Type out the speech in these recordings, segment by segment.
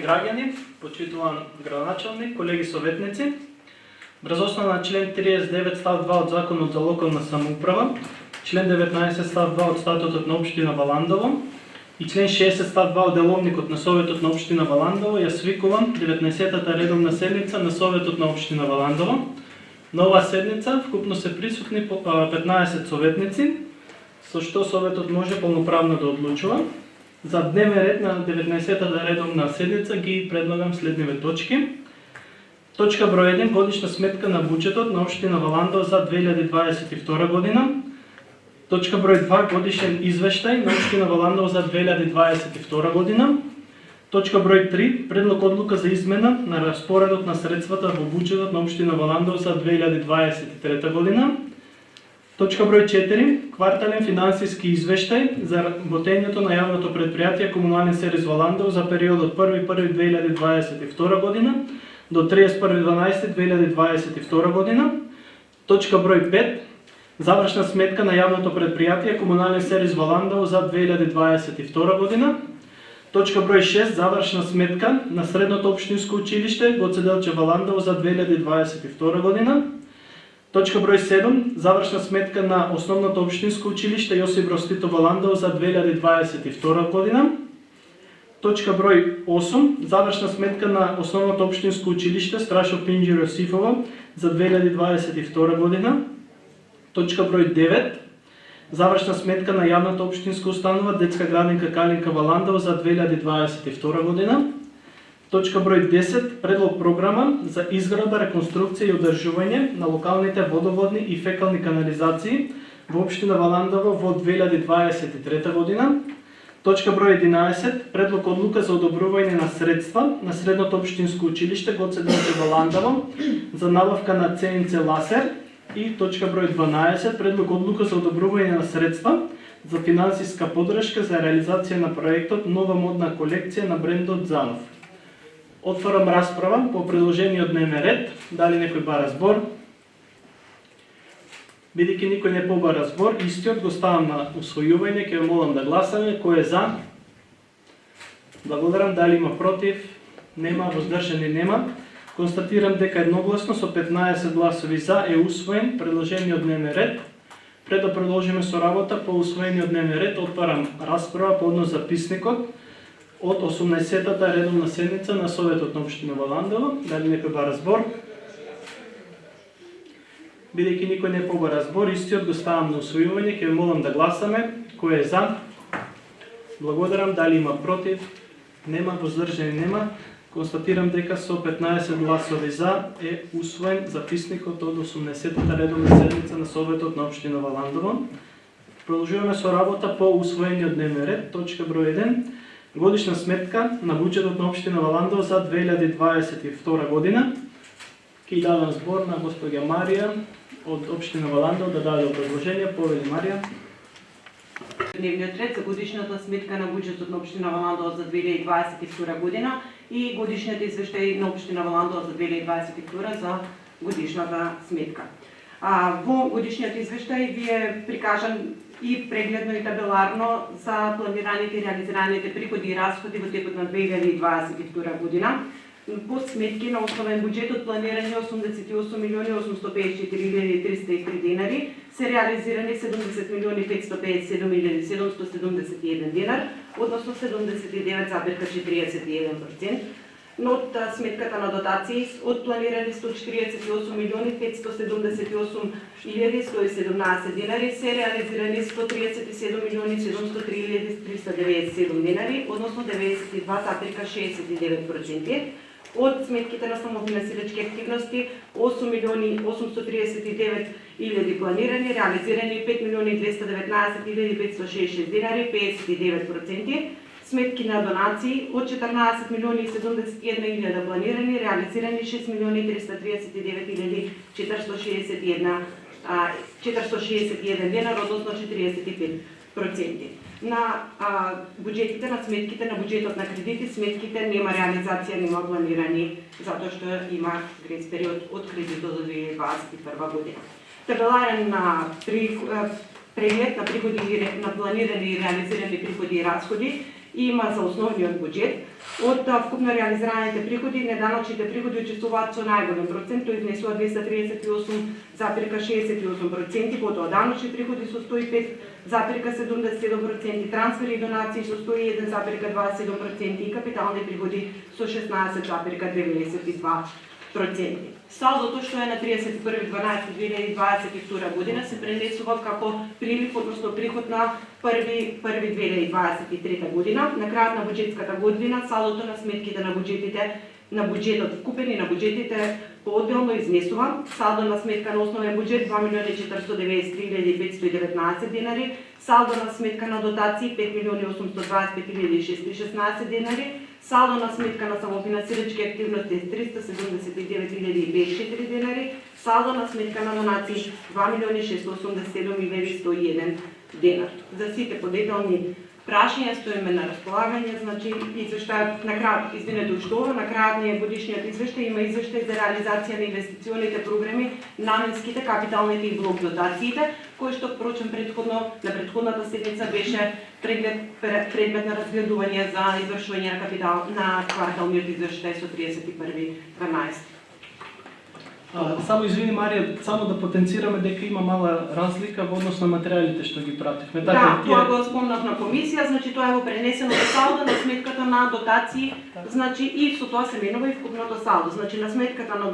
граѓани, почитуван градоначалник, колеги советници, врз основа на член 39 став 2 од Законот за локална самоуправа, член 19 став 2 од Статутот на општина Валандово и член 60 став 2 од Деловникот на Советот на општина Валандово, ја свикувам 19-та редовна седница на Советот на општина Валандово. На оваа седница вкупно се присутни 15 советници, со што Советот може полноправно да одлучува. За дневен ред на 19-та редовна седница ги предлагам следниве точки. Точка број 1, годишна сметка на буџетот на општина Валандово за 2022 година. Точка број 2, годишен извештај на општина Валандово за 2022 година. Точка број 3, предлог одлука за измена на распоредот на средствата во буџетот на општина Валандово за 2023 година. Точка број 4, квартален финансиски извештај за работењето на јавното предпријатие Комунален сервис Валандово за периодот 1.1.2022 година до 31.12.2022 година. Точка број 5, завршна сметка на јавното предпријатие Комунален сервис Валандово за 2022 година. Точка број 6, завршна сметка на Средното општинско училиште Гоце Делче Валандово за 2022 година. Точка број 7, завршна сметка на Основното општинско училиште Јосип Броз Тито Валандово за 2022 година. Точка број 8, завршна сметка на Основното општинско училиште Страшо Пинџиро Јосифово за 2022 година. Точка број 9, завршна сметка на јавната општинска установа Детска градинка Калинка Валандово за 2022 година. Точка број 10, предлог програма за изградба, реконструкција и одржување на локалните водоводни и фекални канализации во општина Валандово во 2023 година. Точка број 11, предлог одлука за одобрување на средства на Средното општинско училиште Гоце Делче Валандово за набавка на ЦНЦ ласер. И точка број 12, предлог одлука за одобрување на средства за финансиска поддршка за реализација на проектот Нова модна колекција на брендот Занов. Отварам расправа по предложениот дневен ред. Дали некој бара збор? Бидејќи никој не побара збор, истиот го ставам на усвојување, ќе ве молам да гласаме. Кој е за? Благодарам. Дали има против? Нема. Воздржани нема. Констатирам дека едногласно со 15 гласови за е усвоен предложениот дневен ред. Пред да продолжиме со работа по усвоениот дневен ред, отварам расправа по однос записникот од 18-та редовна седница на Советот на општина Валандово. Дали некој бара збор? Бидејќи никој не побара збор, истиот го ставам на усвојување, ќе ве молам да гласаме. Кој е за? Благодарам. Дали има против? Нема. Воздржани нема. Констатирам дека со 15 гласови за е усвоен записникот од 18-та редовна седница на Советот на општина Валандово. Продолжуваме со работа по усвоениот дневен ред. Точка број 1. Годишна сметка на буџетот на општина Валандово за 2022 година. Ке дадам збор на госпоѓа Марија од општина Валандово да даде предложение. Повели Марија. Дневниот ред за годишната сметка на буџетот на општина Валандово за 2022 година и годишниот извештај на општина Валандово за 2022 за годишната сметка. Во годишниот извештај ви е прикажан и прегледно и табеларно за планираните и реализираните приходи и расходи во текот на 2022 година. По сметки на основен буџет од планирање 88.854.303 денари се реализирани 70.557.771 денар, односно 79,41%. Но од сметката на дотации од планирани 148.578.117 денари се реализирани 137.703.397 денари, односно 92,69%. Од сметките на самофинансирачки активности 8.839.000 планирани, реализирани 5.219.566 денари, 59%. Сметки на донации од 14.071.000 планирани, реализирани 6.332.461 денар, односно 45%. На буџетите, на сметките на буџетот на кредити, сметките нема реализација, нема планирани, затоа што има грейс период од кредитот до 2021 година. Табеларен на преглед на приходи, на планирани и реализирани приходи и расходи има за основниот буџет. Од вкупно реализираните приходи, неданочните приходи учествуваат со најголем процент, тој изнесува 238,68%, потоа даночни приходи со 105,77%, трансфери и донации со 101,27% и капитални приходи со 16,92%. Салдото што е на 31.12.2022 година се пренесува како прилив, односно приход на 1.1.2023 година. На крајот на буџетската година салдото на сметките на буџетот вкупени на буџетите поотделно изнесува салдо на сметка на основен буџет 2.493.519 денари, салдо на сметка на дотации 5.825.616 денари, салдо на сметка на самофинансирачки активности 379.054 денари, салдо на сметка на донации 2.687.101 денар. За сите подетелни прашања стоиме на располагање, значи извештајот на крајот, извинете уште ова, на крајот на годишниот извештај има извештај за реализација на инвестиционите програми, наменските, капиталните и блок дотациите, кој што впрочем на претходната седница беше предмет на разгледување за извршување на кварталниот извештај со 31.12. Само извини Марија, само да потенцираме дека има мала разлика во однос на материјалите што ги пративме. Да, тоа го спомнав на комисија, значи тоа е во пренесено во салдо на сметката на дотации, значи и со тоа се менува и вкупното салдо. Значи на сметката на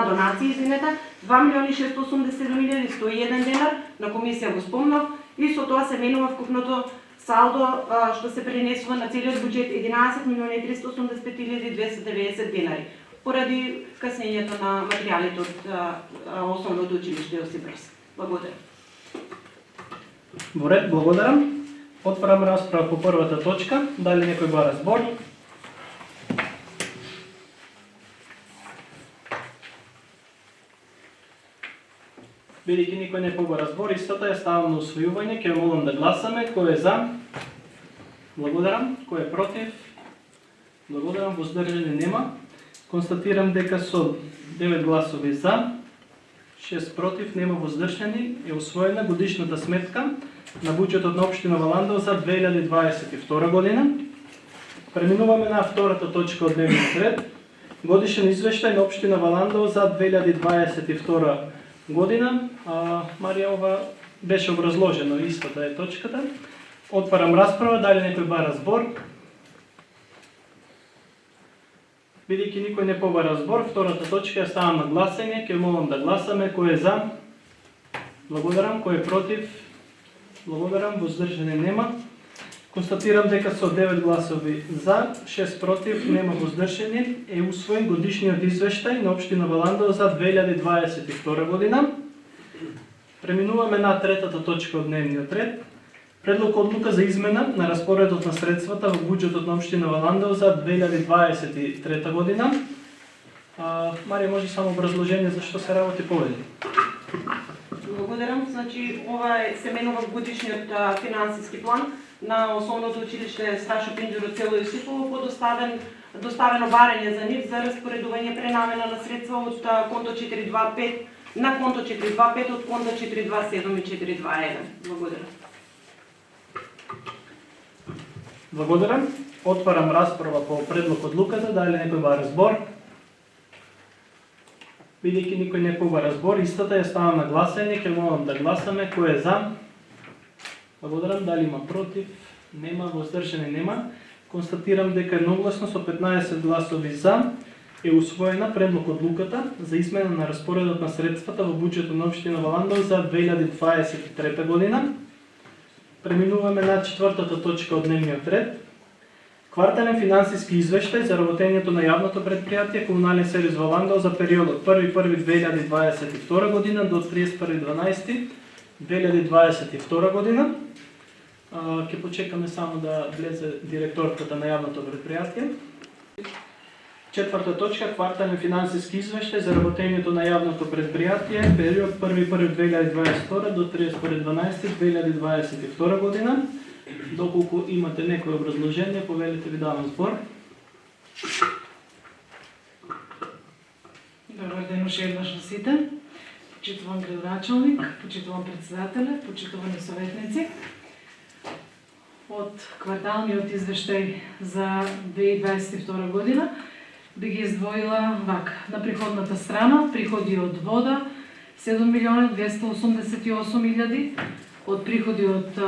донации, извинете, 2.687.101 денар, на комисија го спомнав, и со тоа се менува вкупното салдо што се пренесува на целиот буџет 11.385.290 денари. Поради каснењето на материјалите од основното училиште Јосип Брз. Благодарам. Во ред, благодарам. Отварам расправа по првата точка. Дали некој бара збор? Бидејќи никој не побара збор, истата ја ставам на усвојување, ќе молам да гласаме. Кој е за? Благодарам. Кој е против? Благодарам. Воздржани нема. Констатирам дека со 9 гласови за, 6 против, нема воздржани, е усвоена годишната сметка на буџетот на општина Валандово за 2022 година. Преминуваме на втората точка од дневниот ред. Годишен извештај на општина Валандово за 2022 година. Марија, ова беше образложено, истата е точката. Отварам расправа, дали некој бара збор? Бидејќи никој не побара збор, втората точка ја ставам на гласање, ќе молам да гласаме. Кој е за? Благодарам. Кој е против? Благодарам. Воздржани нема. Констатирам дека со 9 гласови за, 6 против, нема воздржани, е усвоен годишниот извештај на општина Валандово за 2022 година. Преминуваме на третата точка од дневниот ред. Предлог одлука за измена на распоредот на средствата во буџетот на општина Валандово за 2023 година. Марија, може само образложение за што се работи повеќе? Благодарам. Значи, ова се менува годишниот финансиски план на основното училиште Сташо Пинџуро Цело Јосипово, доставено барање за нив за распоредување пренамена на средства од конто 425 на конто 425 од конто 427 и 421. Благодарам. Благодарам. Отварам расправа по предлог одлуката, дали некој бара збор? Бидејќи никој не побара збор, истата ја ставам на гласање, ќе молам да гласаме. Кој е за? Благодарам. Дали има против? Нема. Воздржани нема. Констатирам дека едногласно со 15 гласови за е усвоена предлог одлуката за измена на распоредот на средствата во буџетот на општина Валандово за 2023 година. Преминуваме на четвртата точка од дневниот ред. Квартален финансиски извештај за работењето на јавното предпријатие Комунален сервис Валандово за периодот 1.1.2022 година до 31.12.2022 година. Ќе почекаме само да влезе директорката на јавното предпријатие. Четврта точка, квартален финансиски извештај за работењето на јавното предпријатие, период 1.1.2022 до 31.12.2022 година. Доколку имате некој образложение, повелете, ви давам збор. Добар ден уште еднаш на сите. Почитуван градоначалник, почитуван председателе, почитувани советници. од кварталниот извештај за 2022 година би ги издвоила вака. На приходната страна приходи од вода 7.288.000, од приходи од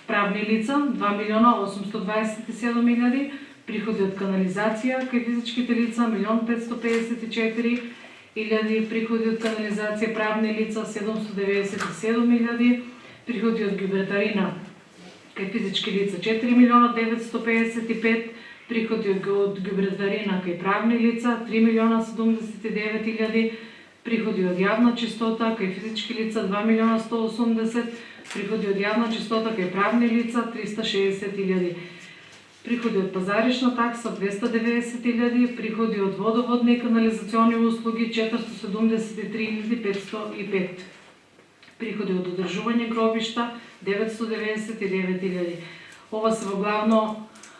правни лица 2.827.000, приходи од канализација кај физичките лица 1.554.000, приходи од канализација правни лица 797.000, приходи од гибретарина кај физички лица 4.955.000, приходи од гибретарина кај правни лица 3.079.000, приходи од јавна чистота кај физички лица 2.180.000, приходи од јавна чистота кај правни лица 360.000, приходи од пазаришна такса 290.000, приходи од водоводни и канализациони услуги 473.505, приходи од одржување гробишта 999.000. Ова се во главно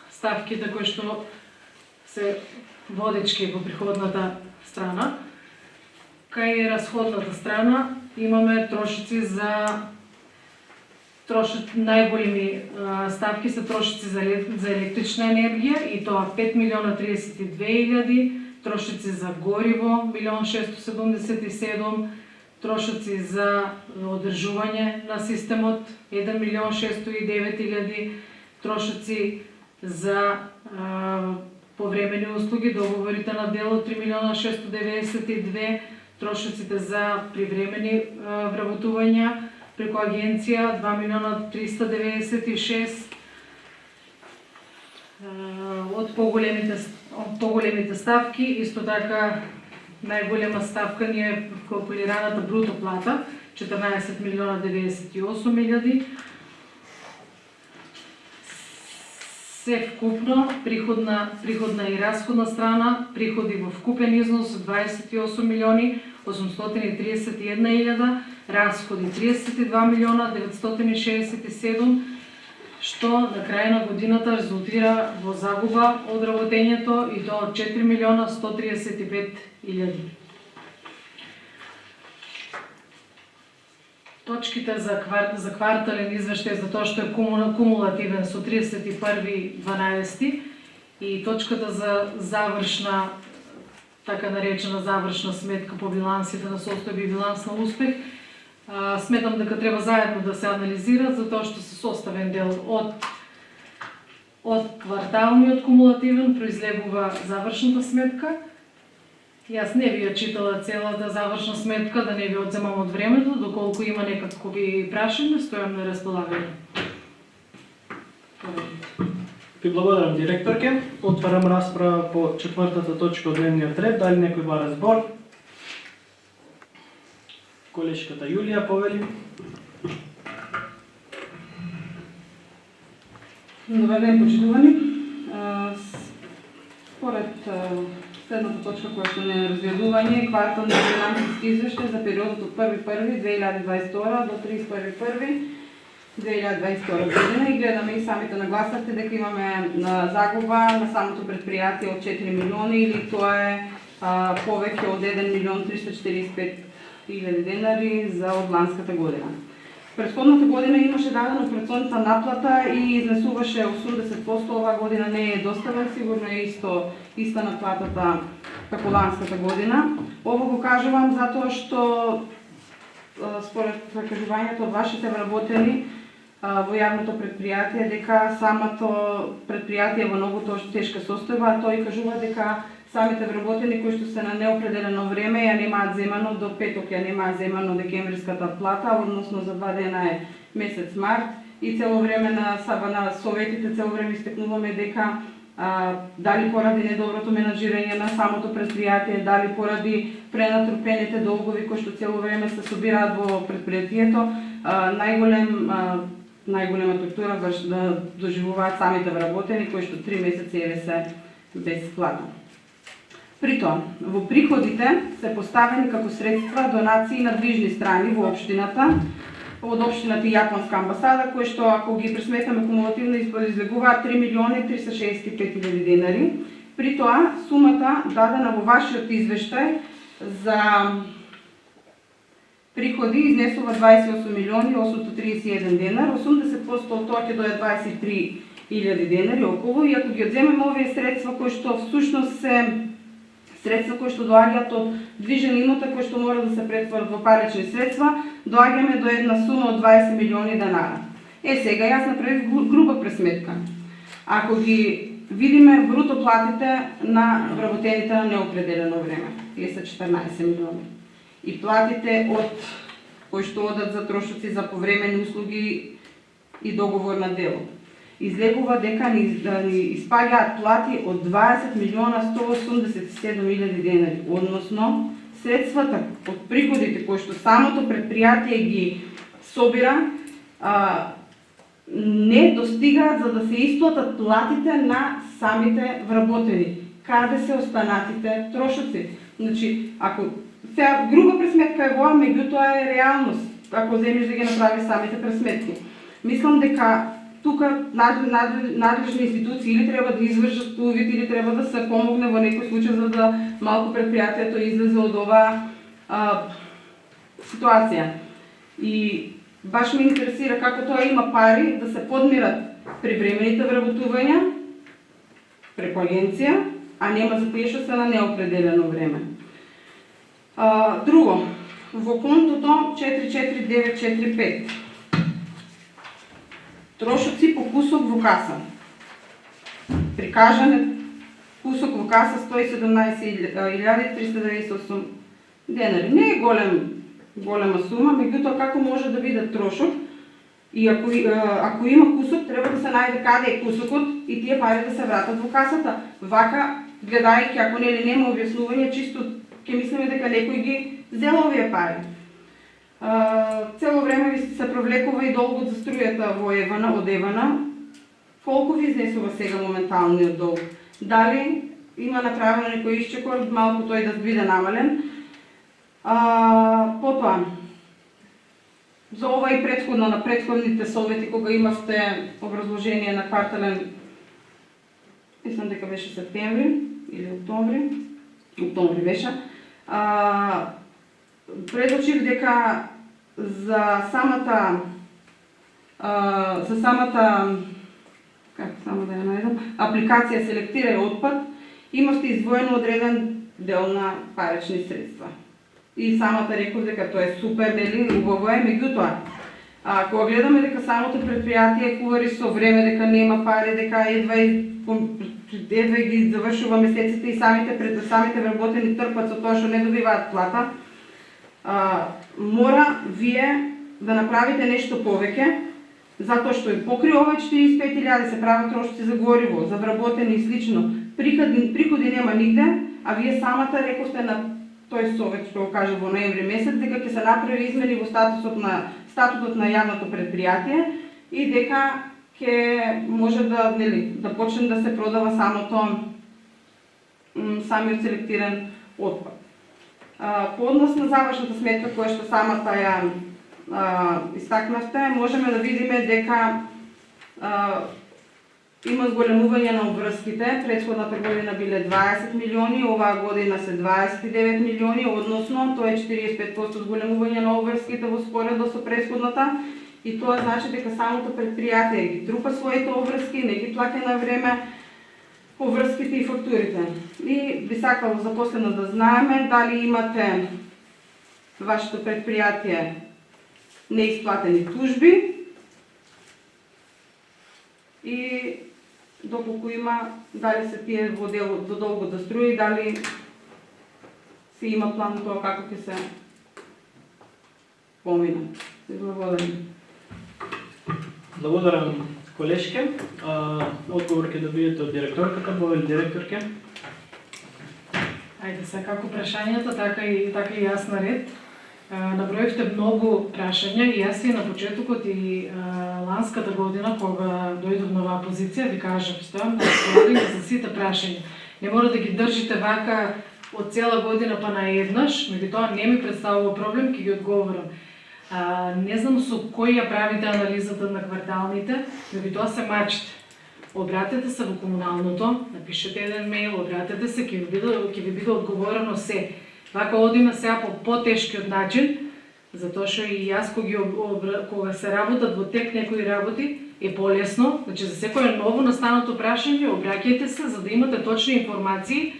ставките кои што се водечки во приходната страна. Кај расходната страна имаме трошици за најголеми ставки се трошици за електрична енергија и тоа 5.032.000, трошици за гориво 1.677.000, трошици за одржување на системот 1.609.000, трошици за повремени услуги, договорите на дело 3.692.000, трошиците за привремени вработувања преку агенција 2.396.000. Од поголемите ставки, исто така најголема ставка ни е калкулираната бруто плата 14.098.000. Се вкупно приходна и расходна страна, приходи во вкупен износ 28.831.000, расходи 32.967.000, што на крај на годината резултира во загуба од работењето и тоа од 4.135.000. Точките за квартален извештај за тоа што е кумулативен со 31.12 и точката за завршна, така наречена завршна сметка по билансите на состојби и биланс на успех, сметам дека треба заедно да се анализират, затоа што се составен дел од кварталниот кумулативен произлегува завршната сметка. Јас не би ја читала целата завршна сметка, да не ви одземам од времето, доколку има некакви прашања, стојам на располагање. Ви благодарам, директорке. Отварам расправа по четвртата точка од дневниот ред. Дали некој бара збор? Колешката Јулија повели. Добар ден, почитувани. Според следната точка која што не разгледување, квартални финансиски извештај за периодот од 1.1.2022 до 31.1.2022 година и гледаме и самите нагласавте дека имаме загуба на самото предпријатие од 4 милиони или тоа е повеќе од 1.345.000 денари за одланската година. Предходната година имаше дадена процентна наплата и изнесуваше 80%, оваа година не е доставен, сигурно е иста наплатата како ланската година. Ово го кажувам затоа што според кажувањето од вашите вработени во јавното предпријатие дека самото предпријатие во многу тешка состојба, а тој кажува дека самите вработени кои што се на неопределено време ја немаат земано до петок, ја немаат земано декемвриската плата, односно за 2 дена е месец март и цело време на советите цело време истекнуваме дека дали поради недоброто менаџирање на самото предпријатие, дали поради пренатрупените долгови кои што цело време се собираат во предпријатието, најголема тортура да доживуваат самите вработени кои што 3 месеци еве се без плата. Притоа, во приходите се поставени како средства донации на движни страни во општината, од општината Јапонска амбасада, кои што ако ги пресметаме кумулативно излегуваат 3.365.000 денари. Притоа, сумата дадена во вашиот извештај за приходи изнесува 28 милиони 831 денар, 80% од тоа ќе дое 23.000 денари околу, и ако ги одземеме овие средства кои што всушност се средства кои што доаѓаат од движен имота кои што мора да се претворат во парични средства, доаѓаме до една сума од 20 милиони денара. Сега јас направив груба пресметка. Ако ги видиме бруто платите на вработените на неопределено време, тие се 14 милиони. И платите од кои што одат за трошоци за повремени услуги и договор на дело. Излегува дека ни испаѓаат плати од 20 милиона 187.000 денари, односно средствата од приходите кои што самото предпријатие ги собира не достигаат за да се исплатат платите на самите вработени. Каде се останатите трошоци? Значи, ако сега груба пресметка е воа, меѓутоа е реалност, ако земеш да ги направи самите пресметки. Мислам дека тука надлежни институции или треба да извршат увид, или треба да се помогне во некој случај за да малку предпријатието излезе од оваа ситуација. И баш ме интересира како тоа има пари да се подмират привремените вработувања преку агенција, а нема за тие што се на неопределено време. Друго, во контото 44945 трошоци по кусок во каса. Прикажан кусок во каса 117.398 денари. Не е голема сума, меѓутоа како може да биде трошок и ако има кусок, треба да се најде каде е кусокот и тие пари да се вратат во касата. Вака, гледајќи, ако нема објаснување, чисто ќе мислиме дека некој ги зел овие пари. Цело време ви се провлекува и долгот за струјата во Евана, од Евана. Колку ви изнесува сега моменталниот долг? Дали има направено некој исчекор, малку тој да биде намален? Потоа, за ова и претходно на претходните совети, кога имавте образложение на квартален, мислам дека беше септември или октомври беше, предочив дека за самата апликација селектирај отпад имавте издвоено одреден дел на парични средства. И самата реков дека тоа е супер, нели, убаво е, меѓутоа, кога гледаме дека самото предпријатие кувари со време, дека нема пари, дека едва ги завршува месеците и самите вработени трпат со тоа што не добиваат плата, мора вие да направите нешто повеќе, затоа што и покри овој 45.000 се прават трошоци за гориво, за вработени и слично. Приходи нема нигде, а вие самата рековте на тој совет што го кажа во ноември месец дека ќе се направи измени во статутот на јавното предпријатие и дека ќе може да почне да се продава самиот селектиран отпад. По однос на завршната сметка која што самата ја истакнавте, можеме да видиме дека има зголемување на обврските. Претходната година биле 20 милиони, оваа година се 29 милиони, односно тоа е 45% зголемување на обврските во споредба со претходната, и тоа значи дека самото предпријатие ги трупа своите обврски, не ги плаќа на време обврските и фактурите. И би сакало за последно да знаеме дали имате вашето предпријатие неисплатени тужби и доколку има, дали се тие во делот до долго да струи, дали се има план тоа како ќе се помина. Благодарам. Благодарам, колешке. Одговор ќе добиете од директорката, Бовел директорке. Ајде се, како прашањата, така и јас на ред. Наброивте многу прашања и јас и на почетокот и ланската година, кога дојдов на оваа позиција, ви кажав, стојам на располагање за сите прашања. Не мора да ги држите вака од цела година па наеднаш, меѓутоа не ми представува проблем, ќе ги одговорам. Не знам со кој ја правите анализата на кварталните, меѓутоа се мачите. Обратете се во комуналното, напишете еден мејл, обратете се, ќе ви биде одговорено се. Вака одиме сега по потешкиот начин, Затоа што и јас кога се работат во тек некои работи е полесно, значи за секое ново настанато прашање обраќајте се за да имате точни информации.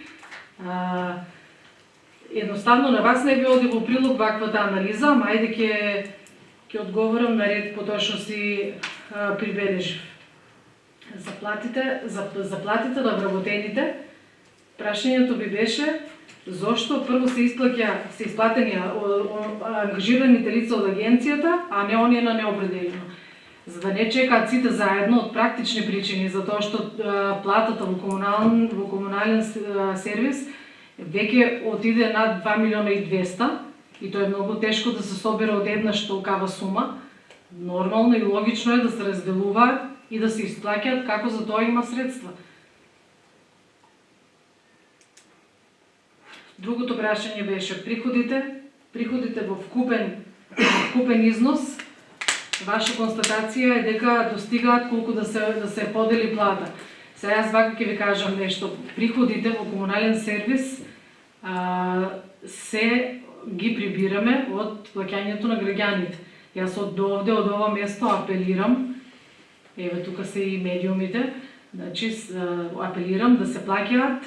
Едноставно на вас не би оди во прилог ваквата анализа, ама ајде ќе одговорам на ред по тоа што си прибележив. Заплатите на вработените, прашањето би беше зошто прво се исплатени ангажираните лица од агенцијата, а не оние на неопределено. За да не чекаат сите заедно од практични причини, затоа што платата во комунален сервис веќе отиде над 2 милиона и 200 и тоа е многу тешко да се собере одеднаш толкава сума. Нормално и логично е да се разделуваат и да се исплаќаат како за тоа има средства. Другото прашање беше приходите во вкупен износ. Ваша констатација е дека достигаат колку да се подели плата. Сега јас вака ќе ви кажам нешто. Приходите во комунален сервис се ги прибираме од плаќањето на граѓаните. Јас од ова место апелирам, еве тука се и медиумите, значи апелирам да се плаќаат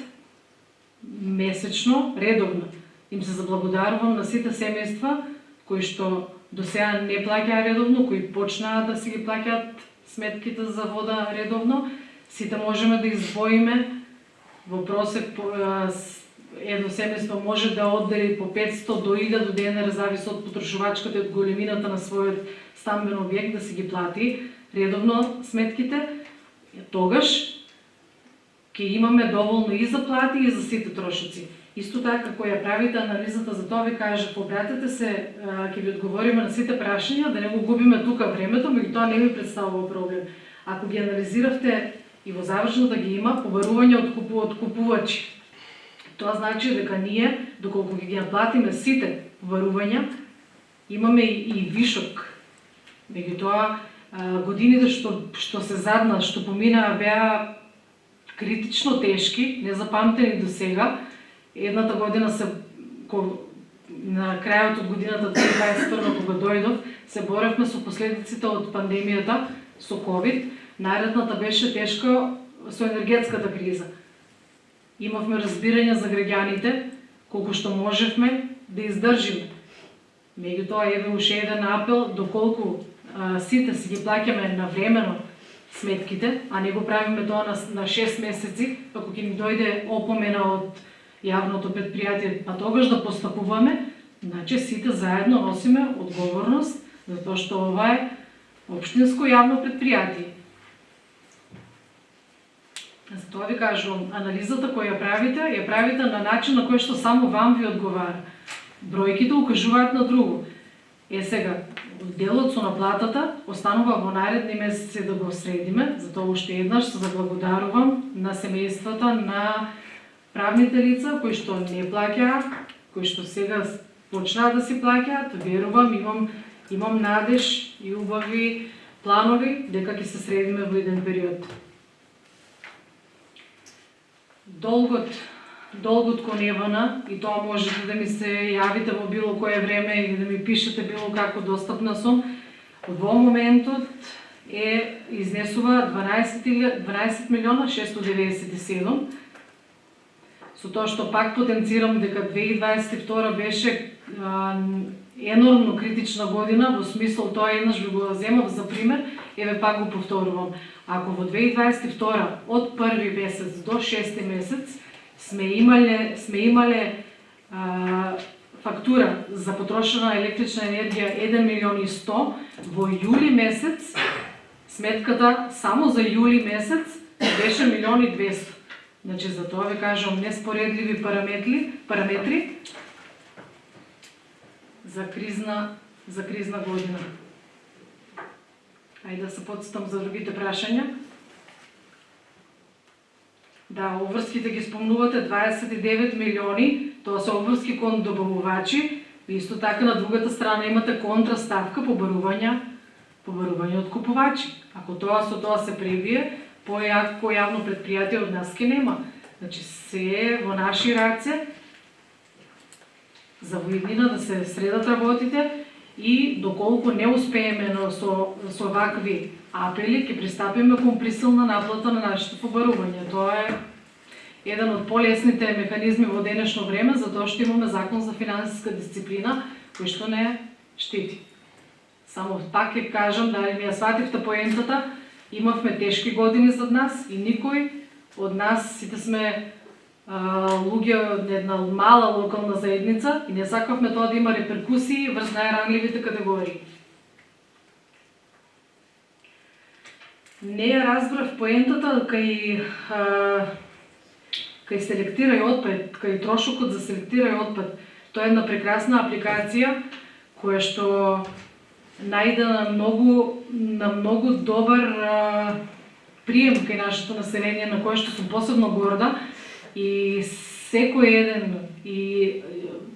месечно, редовно. Им се заблагодарувам на сите семејства кои што до сега не плаќаа редовно, кои почнаа да си ги плаќаат сметките за вода редовно. Сите можеме да издвоиме во просек едно семејство може да оддели по 500 до 1000 денара, зависи од потрошувачката и од големината на својот стамбен објект да си ги плати редовно сметките. Тогаш ќе имаме доволно и за плати и за сите трошоци. Исто така, кога ја правите анализата, за тоа ви кажа, обратете се, ќе ви одговориме на сите прашања, да не го губиме тука времето, меѓутоа не ми представува проблем. Ако ги анализиравте и во завршната ги има побарување од купувачи. Тоа значи дека ние, доколку ги наплатиме сите побарувања, имаме и вишок. Меѓутоа, годините што се задна, што поминаа, беа критично тешки, незапамтени до сега. Едната година на крајот од годината 2021 кога дојдов, се боревме со последиците од пандемијата, со COVID. Наредната беше тешка со енергетската криза. Имавме разбирање за граѓаните, колку што можевме да издржиме. Меѓутоа, еве уште еден апел, доколку сите си ги плаќаме навремено сметките, а не го правиме тоа на 6 месеци, ако ќе ни дојде опомена од јавното предпријатие, па тогаш да постапуваме, значи сите заедно носиме одговорност, затоа што ова е општинско јавно предпријатие. Затоа ви кажувам, анализата која ја правите на начин на кој што само вам ви одговара. Бројките укажуваат на друго. Сега, делот со наплатата останува во наредни месеци да го средиме, затоа уште еднаш се заблагодарувам на семејствата на правните лица кои што не плаќаат, кои што сега почнаа да си плаќаат. Верувам, имам надеж и убави планови дека ќе се средиме во еден период. Долгот кон Евана, и тоа можете да ми се јавите во било кое време или да ми пишете било како достапна сум, во моментот изнесува 12 милиона 697. Со тоа што пак потенцирам дека 2022 беше енормно критична година, во смисол тоа еднаш ви го земав за пример, еве пак го повторувам. Ако во 2022 од први месец до 6 месец сме имале фактура за потрошена електрична енергија 1 милион и 100, во јули месец сметката само за јули месец беше 1 милион и 200. Значи за тоа ви кажам неспоредливи параметри за кризна година. Ајде да се потстам за другите прашања. Да, обврските ги спомнувате, 29 милиони, тоа се обврски кон добавувачи, исто така на другата страна имате контраставка побарување од купувачи. Ако со тоа се пребие, појако јавно предпријатие од нас ке нема. Значи се е во наши раце за во иднина да се средат работите и доколку не успееме со вакви апели, ќе пристапиме кон присилна наплата на нашите побарувања. Тоа е еден од полесните механизми во денешно време, затоа што имаме закон за финансиска дисциплина, кој што не штити. Само пак ќе кажам, дали ми ја свативте поентата, имавме тешки години зад нас и никој од нас, сите сме луѓе од една мала локална заедница и не сакавме тоа да има реперкусии врз најранливите категории. Не ја разбрав поентата кај селектирај отпад, кај трошокот за селектирај отпад. Тоа е една прекрасна апликација која што најде на многу добар прием кај нашето население, на кое што сум посебно горда. И секој еден, и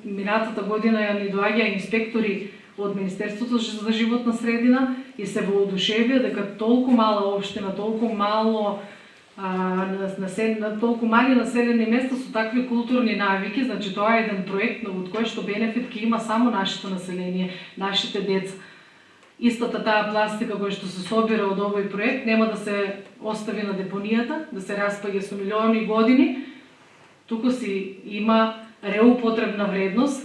минатата година ја ни доаѓа инспектори од Министерството за животна средина и се воодушевија дека толку мала општина, толку мали населени места со такви културни навики, значи тоа е еден проект од кој што бенефит ќе има само нашето население, нашите деца. Истата таа пластика која што се собира од овој проект нема да се остави на депонијата, да се распаѓа со милиони години, туку си има реупотребна вредност.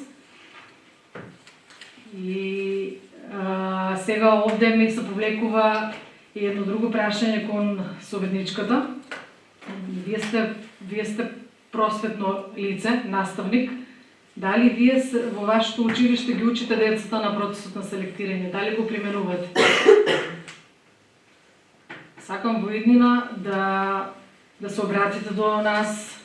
И сега овде ми се повлекува и едно друго прашање кон советничката. Вие сте просветно лице, наставник. Дали вие во вашето училиште ги учите децата на процесот на селектирање? Дали го применувате? Сакам во иднина да се обратите до нас,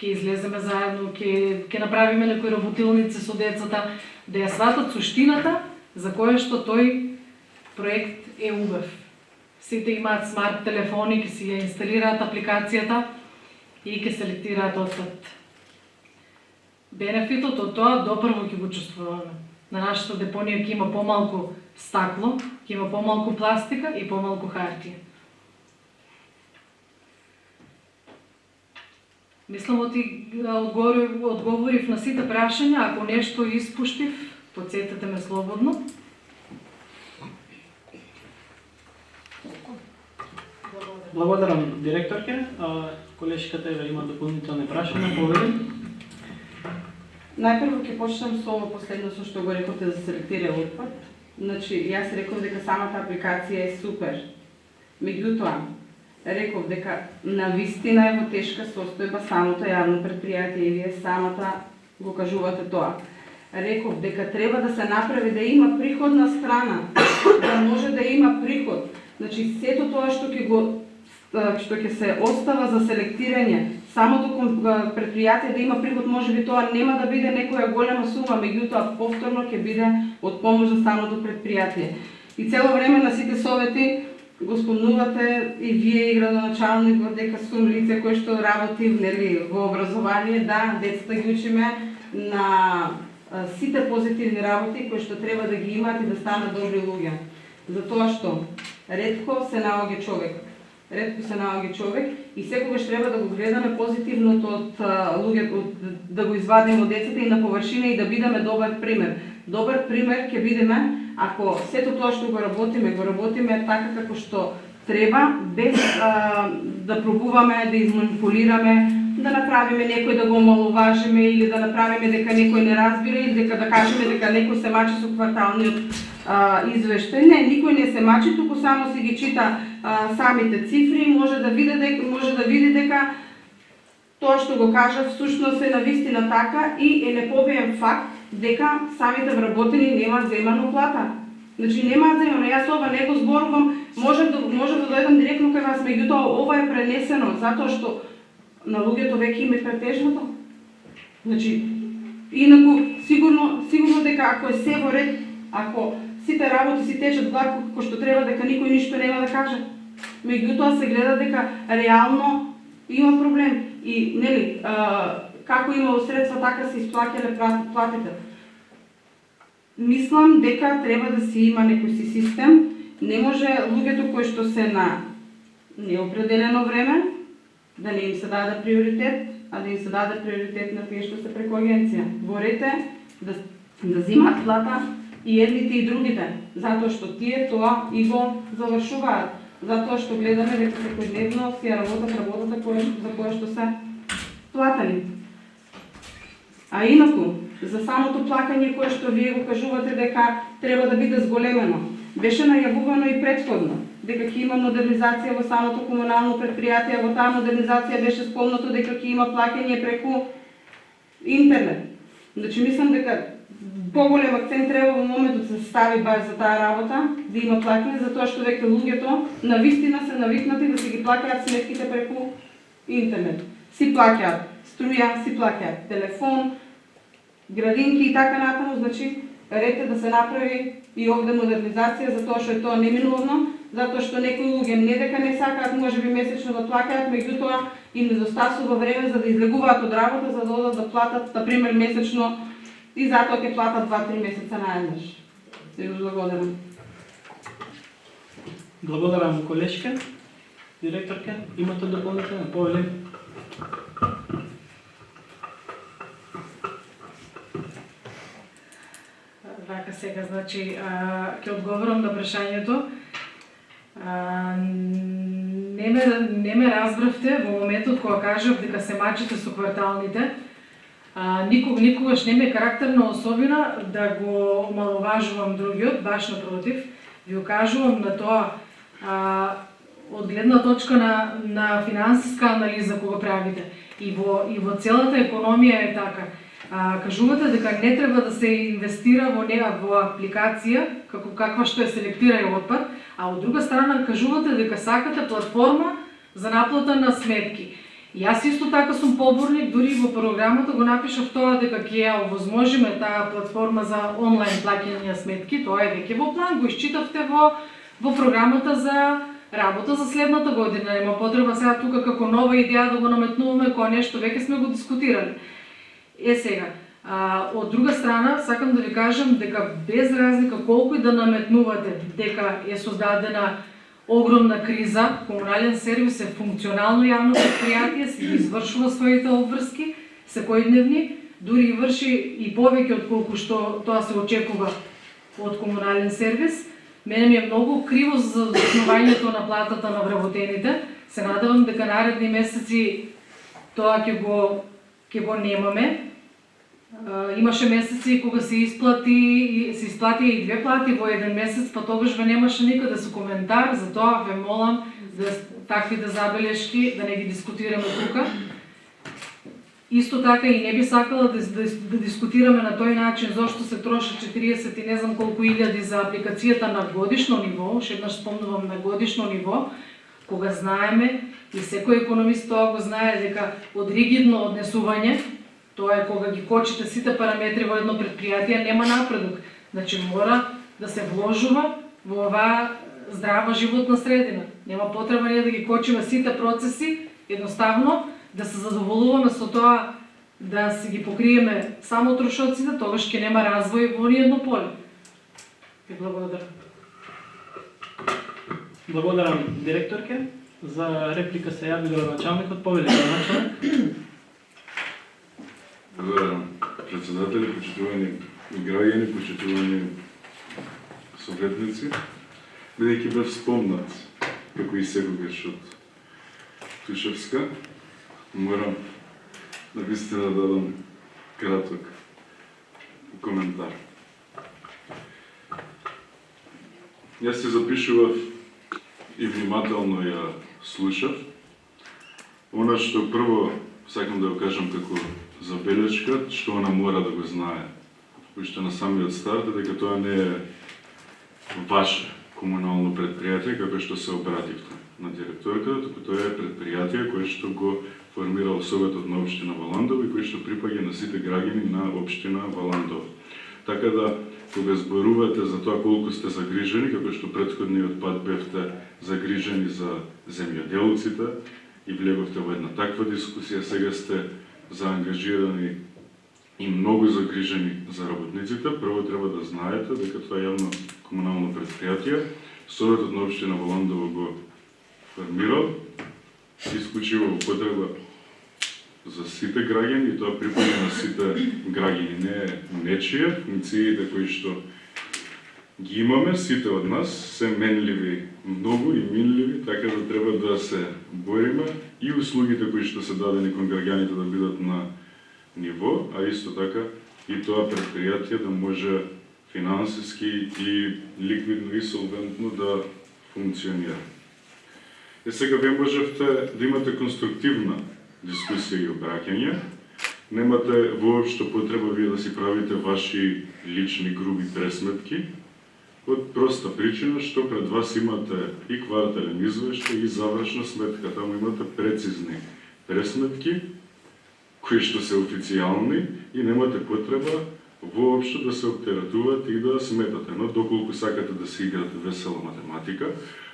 ќе излеземе заедно, ќе направиме некои работилници со децата, да ја сватат суштината за која што тој проект е убав. Сите имаат смарт телефони, ќе си ја инсталираат апликацијата и ќе селектираат отпад. Бенефитот од тоа допрво ќе го чувствуваме. На нашата депонија ќе има помалку стакло, ќе има помалку пластика и помалку хартија. Мислам одговорив на сите прашања, ако нешто испуштив, потсетете ме слободно. Благодарам, директорке. Колешката Ева има дополнителни прашања, поведи. Најпрво ќе почнам со ово последно со што го рековте за селектира отпад. Значи, јас реков дека самата апликација е супер. Меѓутоа, реков дека навистина е во тешка состојба самото јавно предпријатие и вие самата го кажувате тоа. Реков дека треба да се направи да има приходна страна, да може да има приход. Значи сето тоа што ќе се остава за селектирање, самото предпријатие да има приход, можеби тоа нема да биде некоја голема сума, меѓутоа повторно ќе биде од помош за самото предпријатие. И цело време на сите совети го спомнувате и вие и градоначалникот дека сум лице кој што работи во образование, да, децата ги учиме на сите позитивни работи кои што треба да ги имаат и да станат добри луѓе. Затоа што ретко се наоѓа човек и секогаш треба да го гледаме позитивното од луѓето, да го извадиме од децата и на површина и да бидеме добар пример. Добар пример ќе бидеме ако сето тоа што го работиме така како што треба, без да пробуваме да изманипулираме, да направиме некој да го омаловажиме или да направиме дека некој не разбира или дека да кажеме дека некој се мачи со кварталниот извештај. Не, никој не се мачи, туку само си ги чита самите цифри и може да види дека тоа што го кажа всушност е навистина така и е непобиен факт дека самите вработени немаат земано плата. Значи немаат земано, јас ова не го зборувам, може да дојдам директно кај вас, меѓутоа ова е пренесено затоа што на луѓето веќе им е претежното. Значи, инаку сигурно дека ако е се во ред, ако сите работи си течат гладко како што треба, дека никој ништо нема да каже. Меѓутоа се гледа дека реално има проблем и нели како имало средства така се исплаќале платите. Мислам дека треба да си има некој си систем, не може луѓето кои што се на неопределено време да не им се даде приоритет, а да им се даде приоритет на тие што се преку агенција. Борете да земаат плата и едните и другите, затоа што тие тоа и го завршуваат, затоа што гледаме дека секојдневно си ја работат работата за која што се платени. А инаку, за самото плакање кое што вие го кажувате дека треба да биде зголемено, беше најавувано и претходно, дека ќе има модернизација во самото комунално предпријатие, во таа модернизација беше спомнато дека ќе има плаќање преку интернет. Значи мислам дека поголем акцент треба во моментот да се стави баш за таа работа, да има плаќање, затоа што веќе луѓето навистина се навикнати да си ги плаќаат сметките преку интернет. Си плаќаат струја, си плаќаат телефон, градинки и така натаму, значи ред е да се направи и овде модернизација, затоа што е тоа неминовно, затоа што некои луѓе не дека не сакаат можеби месечно да плаќаат, меѓутоа им недостасува време за да излегуваат од работа, за да одат да платат, например, месечно и затоа ќе платат 2-3 месеца наеднаш. Се благодарам. Благодарам, колешка. Директорка, имате дополнително повели? Вака сега, значи, ќе одговорам на прашањето. Не ме разбравте во моментот кога кажав дека се мачите со кварталните. Никогаш не ме карактерна особина да го маловажувам другиот, баш напротив. Ви укажувам на тоа од гледна точка на финансиска анализа кога правите. И во целата економија е така. Кажувате дека не треба да се инвестира во апликација, каква што е селектирај отпад, а од друга страна кажувате дека сакате платформа за наплата на сметки. Јас исто така сум поборник, дури во програмата го напишав тоа дека ќе ја овозможиме таа платформа за онлайн плаќање на сметки, тоа е веќе во план, го исчитавте во програмата за работа за следната година. Нема потреба сега тука како нова идеја да го наметнуваме кој нешто веќе сме го дискутирали. Сега, од друга страна, сакам да ви кажам дека без разлика колку и да наметнувате дека е создадена огромна криза, комунален сервис е функционално јавно предпријатие, се извршува своите обврски секојдневни, дури и врши и повеќе од колку што тоа се очекува од комунален сервис. Мене ми е многу криво за основањето на платата на вработените. Се надевам дека наредни месеци тоа ќе го немаме. Имаше месеци кога се исплати и 2 плати во еден месец, па тогаш ве немаше никаде со коментар, затоа ве молам да таквите забелешки да не ги дискутираме тука. Исто така и не би сакала да дискутираме на тој начин зошто се троши 40 и не знам колку илјади за апликацијата на годишно ниво, шеднаш спомнувам на годишно ниво, кога знаеме и секој економист тоа го знае дека од ригидно однесување, тоа е кога ги кочите сите параметри во едно предпријатие, нема напредок. Значи мора да се вложува во оваа здрава животна средина. Нема потреба ние да ги кочиме сите процеси, едноставно да се задоволуваме со тоа да си ги покриеме само трошоците, тогаш ќе нема развој во ниедно поле. Ви благодарам. Благодарам, директорке. За реплика се јави градоначалникот, повели градоначалник. Благодарам, председатели, почитувани граѓани, почитувани советници. Бидејќи бев спомнат, како и секогаш од Тушевска, морам навистина да дадам краток коментар. Јас се запишував и внимателно ја слушав. Она што прво сакам да го кажам како забелешка, што она мора да го знае. Уште на самиот старт, дека тоа не е ваше комунално предпријатие, како што се обративте на директорката, туку тоа е предпријатие кое што го формирал Советот на општина Валандово и кој што припаѓа на сите граѓани на општина Валандово. Така да, кога зборувате за тоа колку сте загрижени, како што претходниот пат бевте загрижени за земјоделците и влеговте во една таква дискусија, сега сте заангажирани и многу загрижени за работниците, прво треба да знаете дека тоа јавно комунално предпријатие Советот на општина Валандово го формирал исклучиво во потреба за сите граѓани и тоа припаѓа на сите граѓани, не е нечие. Функциите кои што ги имаме сите од нас, се менливи многу и минливи, така да треба да се бориме и услугите кои што се дадени кон граѓаните да бидат на ниво, а исто така и тоа предпријатие да може финансиски и ликвидно и солвентно да функционира. Сега вие можевте да имате конструктивна дискусија и обраќање. Немате воопшто потреба вие да си правите ваши лични груби пресметки, од проста причина што пред вас имате и квартален извештај и завршна сметка. Таму имате прецизни пресметки, кои што се официјални и немате потреба воопшто да се оптеретувате и да сметате. Но доколку сакате да се играте весела математика,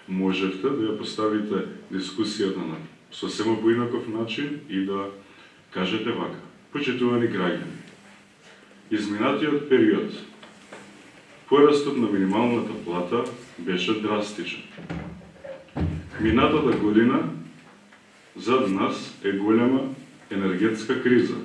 можете да ја поставите дискусијата на сосема поинаков начин и да кажете вака. Почитувани граѓани, изминатиот период порастот на минималната плата беше драстичен. Минатата година зад нас е голема енергетска криза.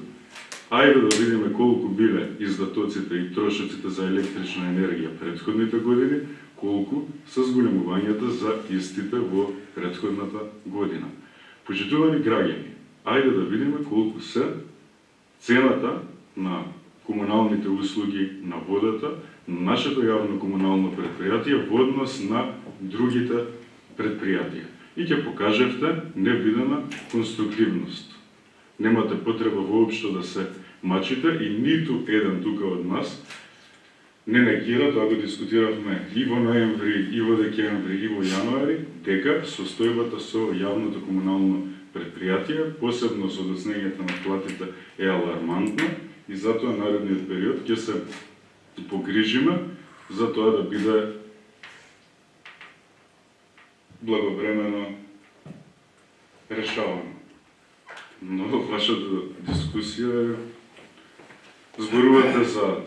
Ајде да видиме колку биле издатоците и трошоците за електрична енергија претходните години, колку се зголемувањата за истите во претходната година. Почитувани граѓани, ајде да видиме колку се цената на комуналните услуги на водата, на нашето јавно комунално предпријатие во однос на другите предпријатија. И ќе покажевте невидена конструктивност. Немате потреба воопшто да се мачите и ниту еден тука од нас не негира, тоа го дискутиравме и во ноември, и во декември, и во јануари, дека состојбата со јавното комунално предпријатие, посебно со доцнењето на платите, е алармантна и затоа наредниот период ќе се погрижиме за тоа да биде благовремено решавано. Но вашата дискусија зборувате за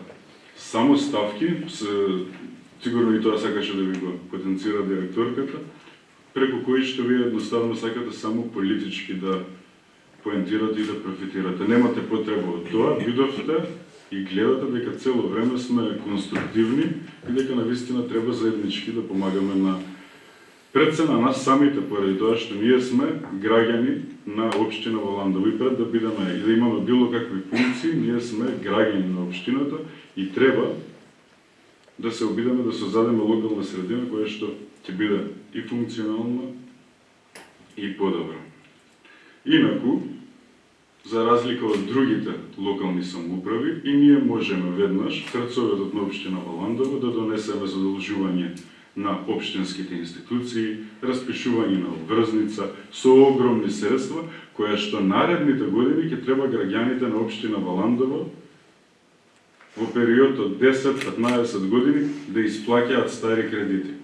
само ставки, сигурно и тоа сакаше да ви го потенцира директорката, преку кои што вие едноставно сакате само политички да поентирате и да профитирате. Немате потреба од тоа, видовте и гледате дека цело време сме конструктивни и дека навистина треба заеднички да помагаме на пред се на нас самите, поради тоа што ние сме граѓани на општина Валандово и пред да бидеме и да имаме било какви функции, ние сме граѓани на општината и треба да се обидеме да создадеме локална средина која што ќе биде и функционална и подобра. Инаку, за разлика од другите локални самоуправи, и ние можеме веднаш пред Советот на општина Валандово да донесеме задолжување на општинските институции, распишување на обврзница со огромни средства, која што наредните години ќе треба граѓаните на општина Валандово во период од 10-15 години да исплаќаат стари кредити.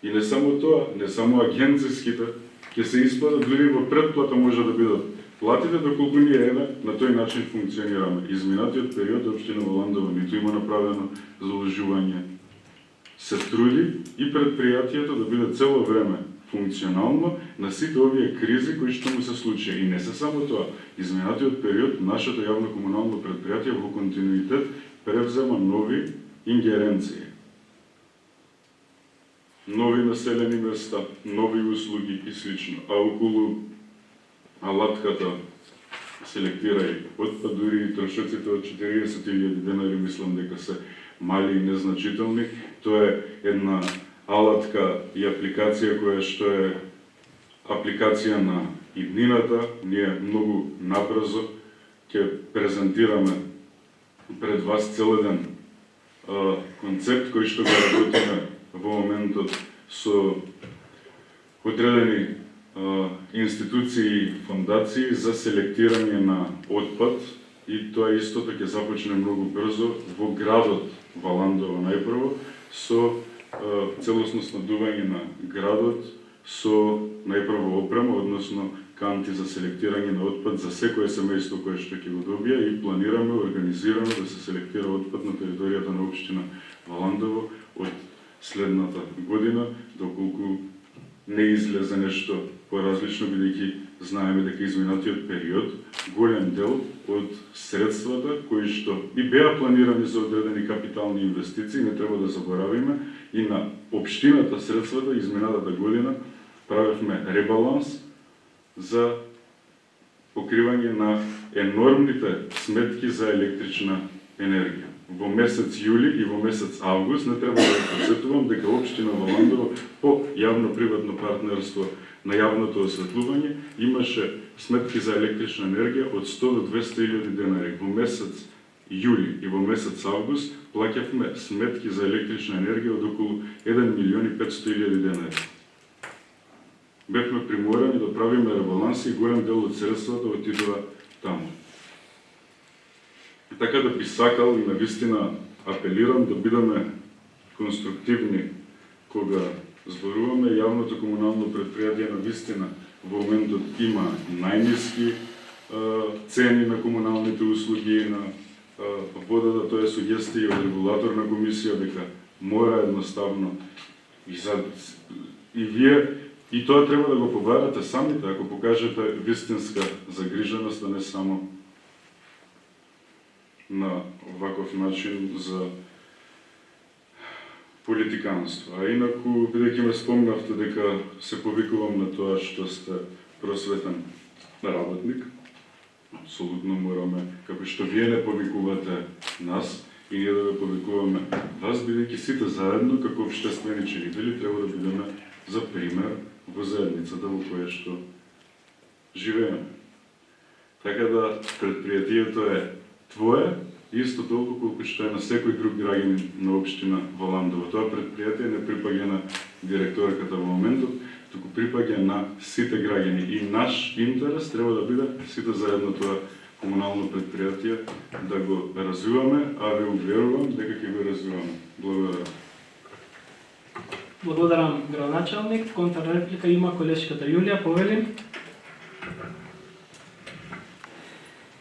И не само тоа, не само агенцијските, ќе се исплатат, дури во предплата може да бидат платите, доколку ние на тој начин функционираме. Изминатиот период општина Валандово ниту има направено задолжување, се труди и предпријатието да биде цело време функционално на сите овие кризи кои што му се случија. И не се само тоа. Изминатиот период нашето јавно комунално предпријатие во континуитет превзема нови ингеренции. Нови населени места, нови услуги и слично. А околу алатката селектирај отпад, дури и трошоците од 40.000 денари, мислам дека се мали и незначителни. Тоа е една алатка и апликација која што е апликација на иднината. Ние многу набрзо ќе презентираме пред вас цел еден концепт кој што го работиме во моментот со одредени институции и фондации за селектирање на отпад, и тоа истото ќе започне многу брзо во градот Валандово најпрво со целосно снабдување на градот со најпрво опрема, односно канти за селектирање на отпад за секое семејство кое што ќе го добие, и планираме организирано да се селектира отпад на територијата на општина Валандово од следната година, доколку не излезе нешто поразлично, бидејќи знаеме дека изминатиот период голем дел од средствата кои што и беа планирани за одредени капитални инвестиции, не треба да заборавиме, и на општината средствата изминатата година правевме ребаланс за покривање на енормните сметки за електрична енергија. Во месец јули и во месец август не треба да подсетувам дека општина Валандово по јавно-приватно партнерство на јавното осветлување имаше сметки за електрична енергија од 100 до 200.000 денари. Во месец јули и во месец август плаќавме сметки за електрична енергија од околу 1.500.000 денари. Бевме приморани да правиме ребаланси и голем дел од средствата отидува таму. Така да би сакал и навистина апелирам да бидеме конструктивни кога зборуваме. Јавното комунално предпријатие навистина во моментот има најниски цени на комуналните услуги, на водата, тоа е сугестија од регулаторна комисија дека мора едноставно и вие и тоа треба да го побарате самите, ако покажете вистинска загриженост, а не само на ваков начин за политиканство. А инаку, бидејќи ме спомнавте дека се повикувам на тоа што сте просветен работник, апсолутно мораме, како што вие не повикувате нас, и ние да ве повикуваме вас, бидејќи сите заедно, како општествени чинители, треба да бидеме за пример во заедницата во која што живееме. Така да предпријатието е твое, исто толку колку што е на секој друг граѓанин на општина Валандово. Тоа предпријатие не припаѓа на директорката во моментот, туку припаѓа на сите граѓани. И наш интерес треба да биде сите заедно тоа комунално предпријатие да го развиваме, а ве уверувам дека ќе го развиваме. Благодарам. Благодарам, градоначалник. Контрреплика има колешката Јулија, повели.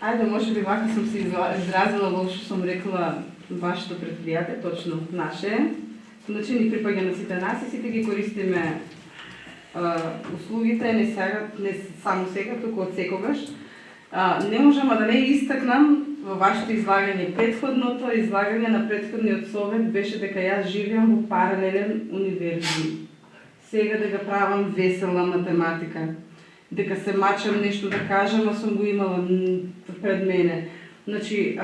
Ајде, може би вака сум се изразила во што сум рекла вашето предпријатие, точно наше. Значи ни припаѓа на сите нас и сите ги користиме услугите, не само сега, туку од секогаш. Не можам да не истакнам во вашето излагање. Претходното излагање на претходниот совет беше дека јас живеам во паралелен универзум. Сега дека правам весела математика, дека се мачам нешто да кажам, а сум го имала пред мене. Значи,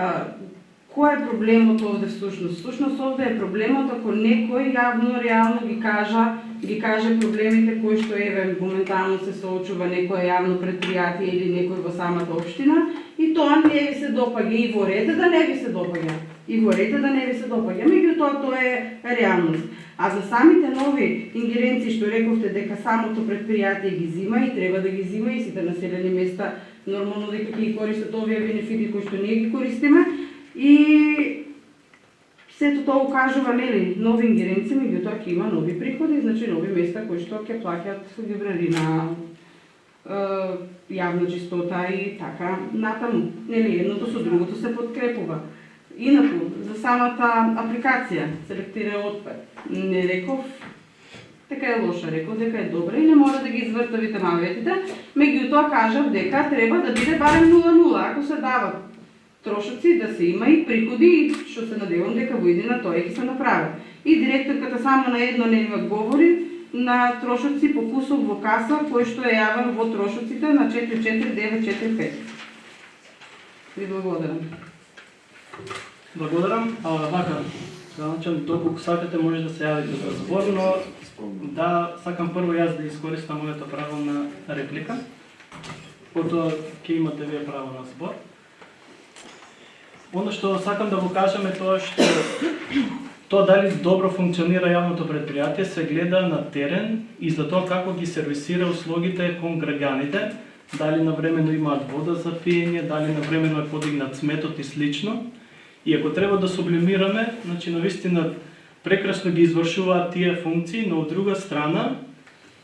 кој е проблемот овде всушност? Всушност овде е проблемот ако некој јавно, реално ги каже проблемите кои што еве моментално се соочува некој јавно предпријатие или некој во самата општина и тоа не ви се допаѓа и во ред да не ви се допаѓа. И во ред да не ви се допаѓа. Меѓутоа тоа е реалност. А за самите нови ингеренции што рековте дека самото предпријатие ги зима и треба да ги зима и сите населени места нормално дека ќе ги користат овие бенефити кои што ние ги користиме и сето тоа укажува нели нови ингеренции, меѓутоа ќе има нови приходи, значи нови места кои што ќе плаќаат гибрарина, јавна чистота и така натаму. Нели едното со другото се подкрепува. Инаку, за самата апликација, селектира отпад, не реков дека е лоша, реков дека е добра и не мора да ги извртавите маветите, меѓутоа кажав дека треба да биде барем 0,0, ако се дават трошоци, да се има и приходи, и што се надевам дека во иднина тоа ќе се направи. И директорката само на едно не ми одговори на трошоци по кусок во каса, кој што е јавен во трошоците на 44945. Ви благодарам. Благодарам. Вака, градоначалник, доколку сакате може да се јавите за збор, но да, сакам прво јас да искористам моето право на реплика. Потоа ќе имате вие право на збор. Оно што сакам да го кажам е тоа што тоа дали добро функционира јавното предпријатие се гледа на терен и за тоа како ги сервисира услугите кон граѓаните, дали навремено имаат вода за пиење, дали навремено е подигнат сметот и слично. И ако треба да сублимираме, значи навистина прекрасно ги извршуваат тие функции, но од друга страна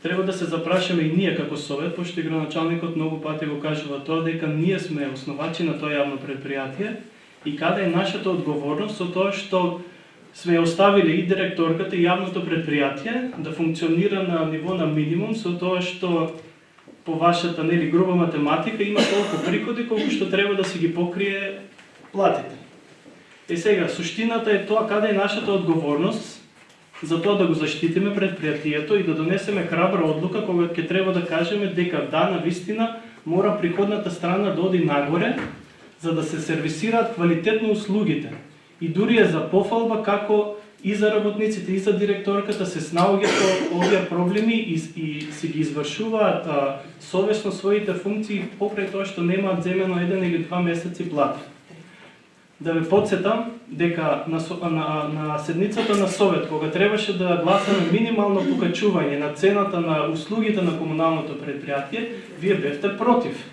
треба да се запрашаме и ние како совет, пошто и градоначалникот многу пати го кажува тоа дека ние сме основачи на тоа јавно предпријатие и каде е нашата одговорност со тоа што сме оставиле и директорката и јавното предпријатие да функционира на ниво на минимум со тоа што по вашата груба математика има толку приходи колку што треба да си ги покрие платите. Сега, суштината е тоа каде е нашата одговорност за тоа да го заштитиме предпријатието и да донесеме храбра одлука кога ќе треба да кажеме дека да, навистина мора приходната страна да оди нагоре за да се сервисираат квалитетно услугите. И дури е за пофалба како и за работниците и за директорката се снаоѓаат со овие проблеми и си ги извршуваат совесно своите функции покрај тоа што немаат земено 1 или 2 месеци плата. Да ве подсетам дека на седницата на Совет, кога требаше да гласаме минимално покачување на цената на услугите на комуналното предпријатие, вие бевте против.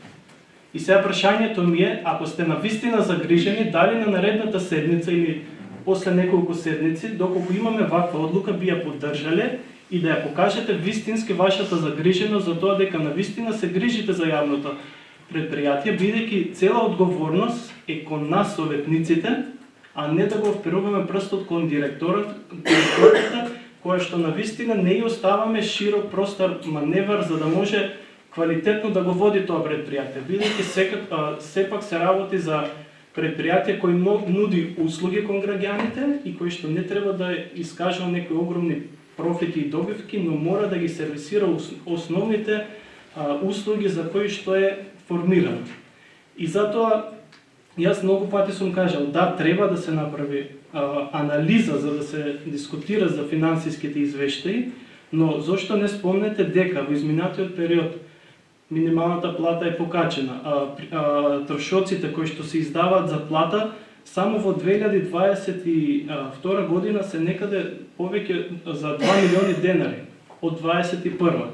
И сега прашањето ми е, ако сте навистина загрижени, дали на наредната седница или после неколку седници, доколку имаме ваква одлука, би ја поддржале и да ја покажете вистински вашата загриженост за тоа дека навистина се грижите за јавното предпријатие, бидејќи цела одговорност е кон нас советниците, а не да го вперуваме прстот кон директорката, која што навистина не ја оставаме широк простор маневар за да може квалитетно да го води тоа предпријатие, бидејќи сепак се работи за предпријатие кој нуди услуги кон граѓаните и кој што не треба да искажува некои огромни профити и добивки, но мора да ги сервисира основните услуги за кои што е формирано. И затоа јас многу пати сум кажал, да, треба да се направи анализа за да се дискутира за финансиските извештаи, но зошто не спомнете дека во изминатиот период минималната плата е покачена, трошоците кои што се издаваат за плата само во 2022 година се некаде повеќе за 2 милиони денари од 21.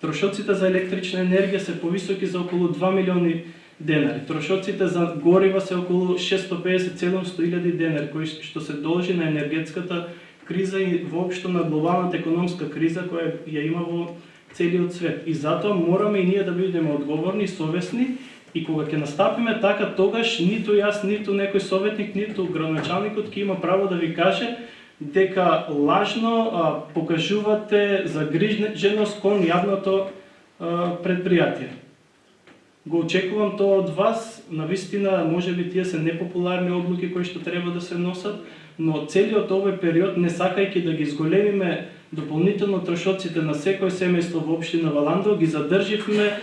Трошоците за електрична енергија се повисоки за околу 2 милиони денари. Трошоците за горива се околу 650-700 илјади денари, кои што се должи на енергетската криза и воопшто на глобалната економска криза која ја има во целиот свет. И затоа мораме и ние да бидеме одговорни, совесни и кога ќе настапиме така, тогаш ниту јас, ниту некој советник, ниту градоначалникот ќе има право да ви каже дека лажно покажувате загриженост кон јавното предпријатие. Го очекувам тоа од вас, навистина можеби тие се непопуларни одлуки кои што треба да се носат, но целиот овој период, не сакајќи да ги изголемиме дополнително трошоците на секој семејство во општина Валандово, ги задрживме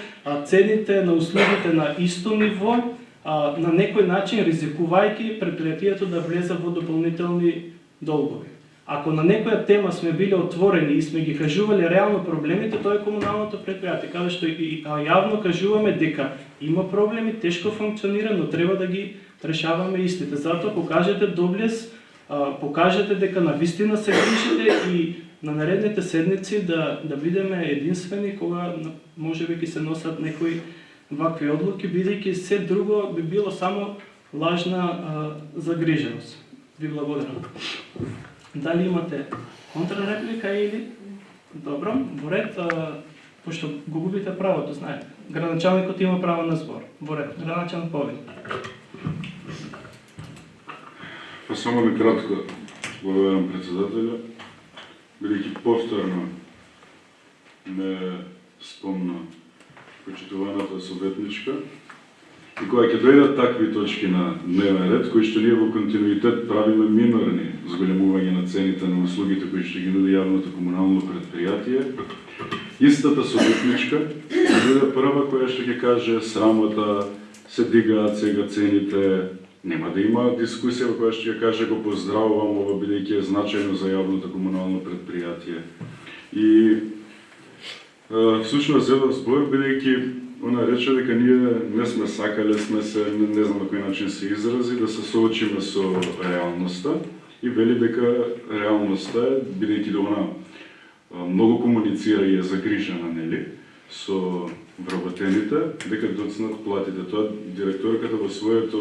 цените на услугите на исто ниво, на некој начин ризикувајќи предпријатието да влезе во дополнителни долгови. Ако на некоја тема сме били отворени и сме ги кажували реално проблемите, тоа е комуналното предпријатие, каде што и јавно кажуваме дека има проблеми, тешко функционира, но треба да ги решаваме истите. Затоа покажете доблес, покажете дека навистина се грижите и на наредните седници да бидеме единствени кога можеби ќе се носат некои вакви одлуки, бидејќи се друго би било само лажна загриженост. Ви благодарам. Дали имате контрареплика или? Добро, во ред, пошто го губите правото, знаете. Градоначалникот има право на збор. Во ред, градоначалник повеќе. Па само накратко, благодарам председателя, бидејќи повторно ме спомна почитуваната советничка. И кога ќе дојдат такви точки на дневен ред, кои што ние во континуитет правиме минорни зголемување на цените на услугите кои што ги нуди јавното комунално предпријатие, истата советничка ќе биде прва која што ќе каже срамота, се дигаат сега цените, нема да има дискусија во која што ќе каже го поздравувам ова бидејќи е значајно за јавното комунално предпријатие. И всушност за збор бидејќи она рече дека ние не сме сакале, сме се, не знам на кој начин се изрази, да се соочиме со реалноста и вели дека реалноста е, бидејќи да она многу комуницира и е загрижена, нели, со вработените, дека доцнат платите. Тоа директорката во своето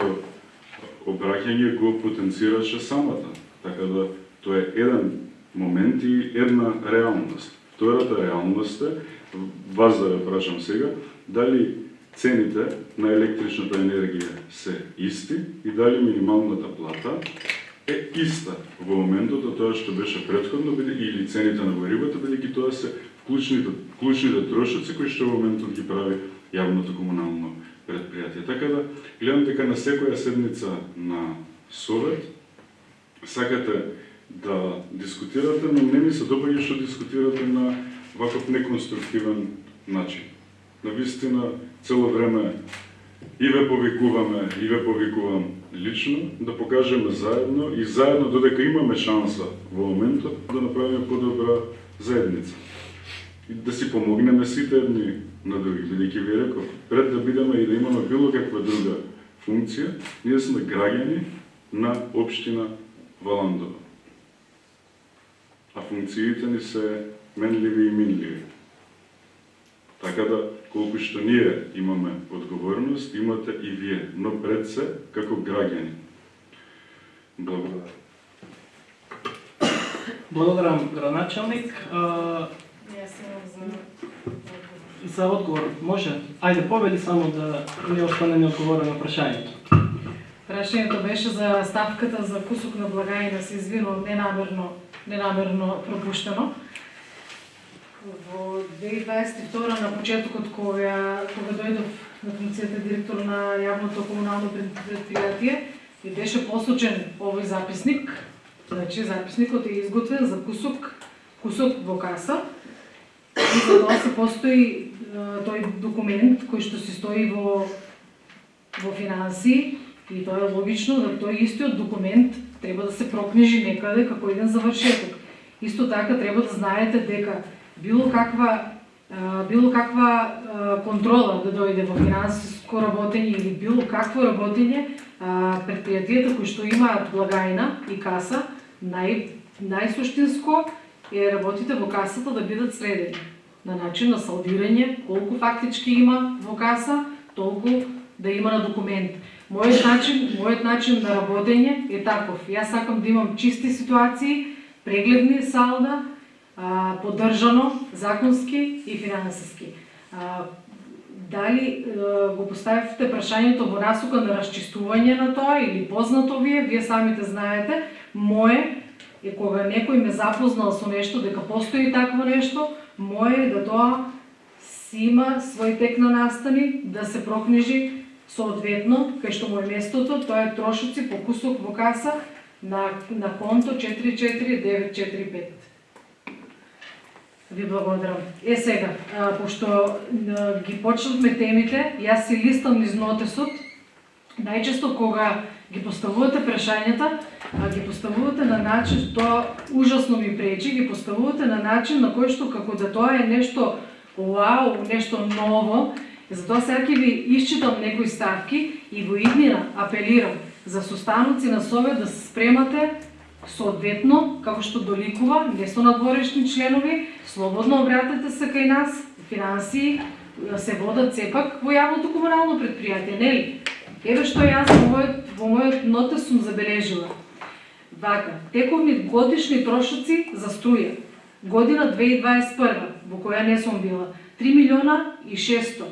обраќање го потенцираше самата. Така да тоа е еден момент и една реалност. Втората реалност е, вас да ве прашам сега, дали цените на електричната енергија се исти и дали минималната плата е иста во моментот од тоа што беше претходно, или цените на горивата, бидејќи тоа се клучните трошоци кои што во моментот ги прави јавното комунално предпријатие. Така да, гледам дека на секоја седница на Совет сакате да дискутирате, но не ми се допаѓа што дискутирате на ваков неконструктивен начин. Навистина, цело време и ве повикувам лично, да покажеме заедно и заедно, додека имаме шанса во моментот, да направиме подобра заедница. И да си помогнеме сите едни на други, бидејќи ви реков, пред да бидеме и да имаме било каква друга функција, ние сме граѓани на општина Валандово. А функциите ни се менливи и минливи. Така да, колку што ние имаме одговорност, имате и вие, но пред се како граѓани. Благодарам. Благодарам, градоначалник. За одговор, може? Ајде, повели само да не остане неодговорено прашањето. Прашањето беше за ставката за кусок на благајна, се извинувам, ненамерно пропуштено. Во 2022 на почетокот кога дојдов на функцијата директор на јавното комунално предпријатие и беше посочен овој записник. Значи записникот е изготвен за кусок во каса и за тоа се постои тој документ кој што се стои во финансии и тоа е логично да тој истиот документ треба да се прокнижи некаде како еден завршеток. Исто така треба да знаете дека било каква контрола да дојде во финансиско работење или било какво работење, предпријатијата кои што имаат благајна и каса, најсуштинско е работите во касата да бидат средени на начин на салдирање, колку фактички има во каса, толку да има на документ. Мојот начин на работење е таков. Јас сакам да имам чисти ситуации, прегледни салда, поддржано законски и финансиски. Дали го поставивте прашањето во насока на расчистување на тоа или познато вие самите знаете, мое е кога некој ме запознал со нешто дека постои такво нешто, мое е да тоа си има свој тек на настани, да се прокнижи соодветно кај што му е местото, тоа е трошоци по кусок во каса на конто 44945. Ви благодарам. Сега, пошто ги почнавме темите, јас си листам низ нотесот, најчесто кога ги поставувате прашањата, ги поставувате на начин, тоа ужасно ми пречи, ги поставувате на начин на кој што како да тоа е нешто вау, нешто ново. Затоа сега ќе ви исчитам некои ставки и во иднина апелирам за состаноци на Совет да се спремате соодветно, како што доликува, не со надворешни членови, слободно обратете се кај нас, финансии се водат сепак во јавното комунално предпријатие, нели? Еве што јас во мојот нотес сум забележила. Вака, тековни годишни трошоци за струја. Година 2021, во која не сум била, 3 милиона и 600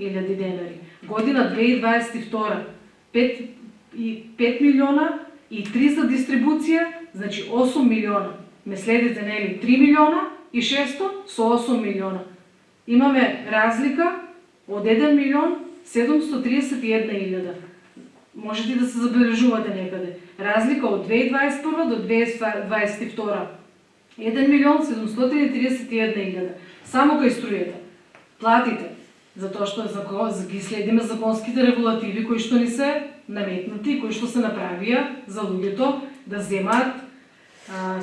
илјади денари. Година 2022, 5 милиона и 3 за дистрибуција, значи 8 милиона. Ме следите, нели? 3 милиона и 600 со 8 милиона. Имаме разлика од 1 милион 731 илјада. Можете да се забележувате некаде. Разлика од 2021 до 2022. 1 милион 731 илјада. Само кај струјата. Платите, затоа што ги следиме законските регулативи кои што ни се наметнати, кои што се направија за луѓето да земаат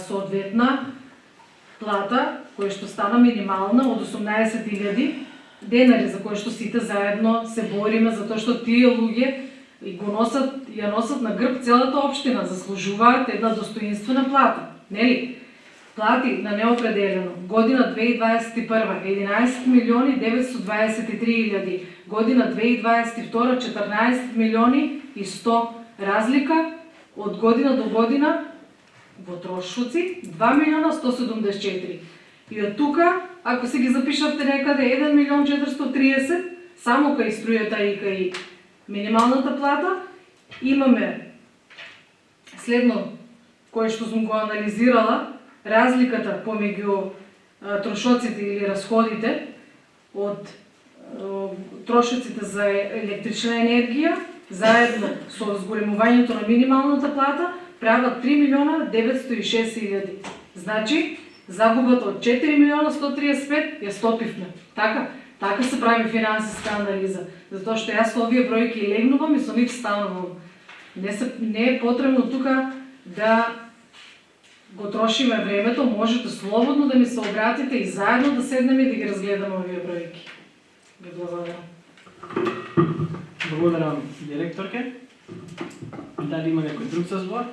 соодветна плата, која што стана минимална од 18.000 денари, за кои што сите заедно се бориме, затоа што тие луѓе ја носат на грб целата општина, заслужуваат една достоинствена плата, нели? Плати на неопределено. Година 2021 11 милиони 923 илјади. Година 2022 14 милиони и 100. Разлика од година до година во трошоци 2 милиона 174. И од тука, ако се ги запишавте некаде 1 милион 430, само кај струјата и кај минималната плата, имаме Следно, кое што сум го анализирала, разликата помеѓу трошоците или расходите од трошоците за електрична енергија заедно со зголемувањето на минималната плата прават 3 милиона 906 илјади. Значи, загубата од 4 милиона 135 ја стопивме. Така се прави финансиска анализа. Затоа што јас со овие бројки легнувам и со нив станувам. Не е потребно тука да го трошиме времето, можете слободно да ми се обратите и заедно да седнеме и да ги разгледаме овие бројки. Ви благодарам. Благодарам, директорке. Дали има некој друг за збор?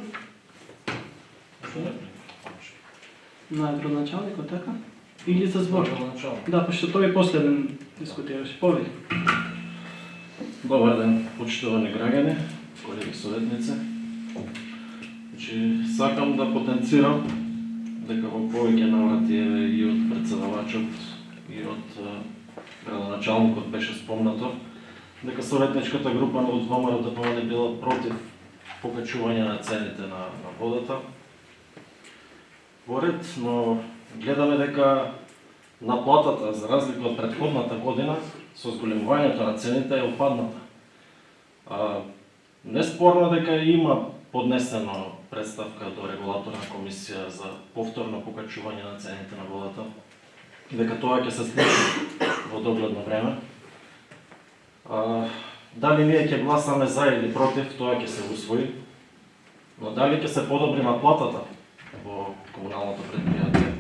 На градоначалникот, така? Или за збор? Да, пошто тој последен дискутираше. Повели. Добар ден, почитувани граѓани, колеги советници. Значи, сакам да потенцирам дека во повеќе наврати и од председавачот и од градоначалникот беше спомнато дека советничката група од ВМРО не била против покачување на цените на водата. Во ред, но гледаме дека наплатата, за разлика од претходната година, со зголемувањето на цените е опадната. Неспорно дека има поднесено представка до регулаторна комисија за повторно покачување на цените на водата, дека тоа ќе се случи во догледно време. Дали ние ќе гласаме за или против, тоа ќе се усвои, но дали ќе се подобри наплатата во комуналното предпријатие,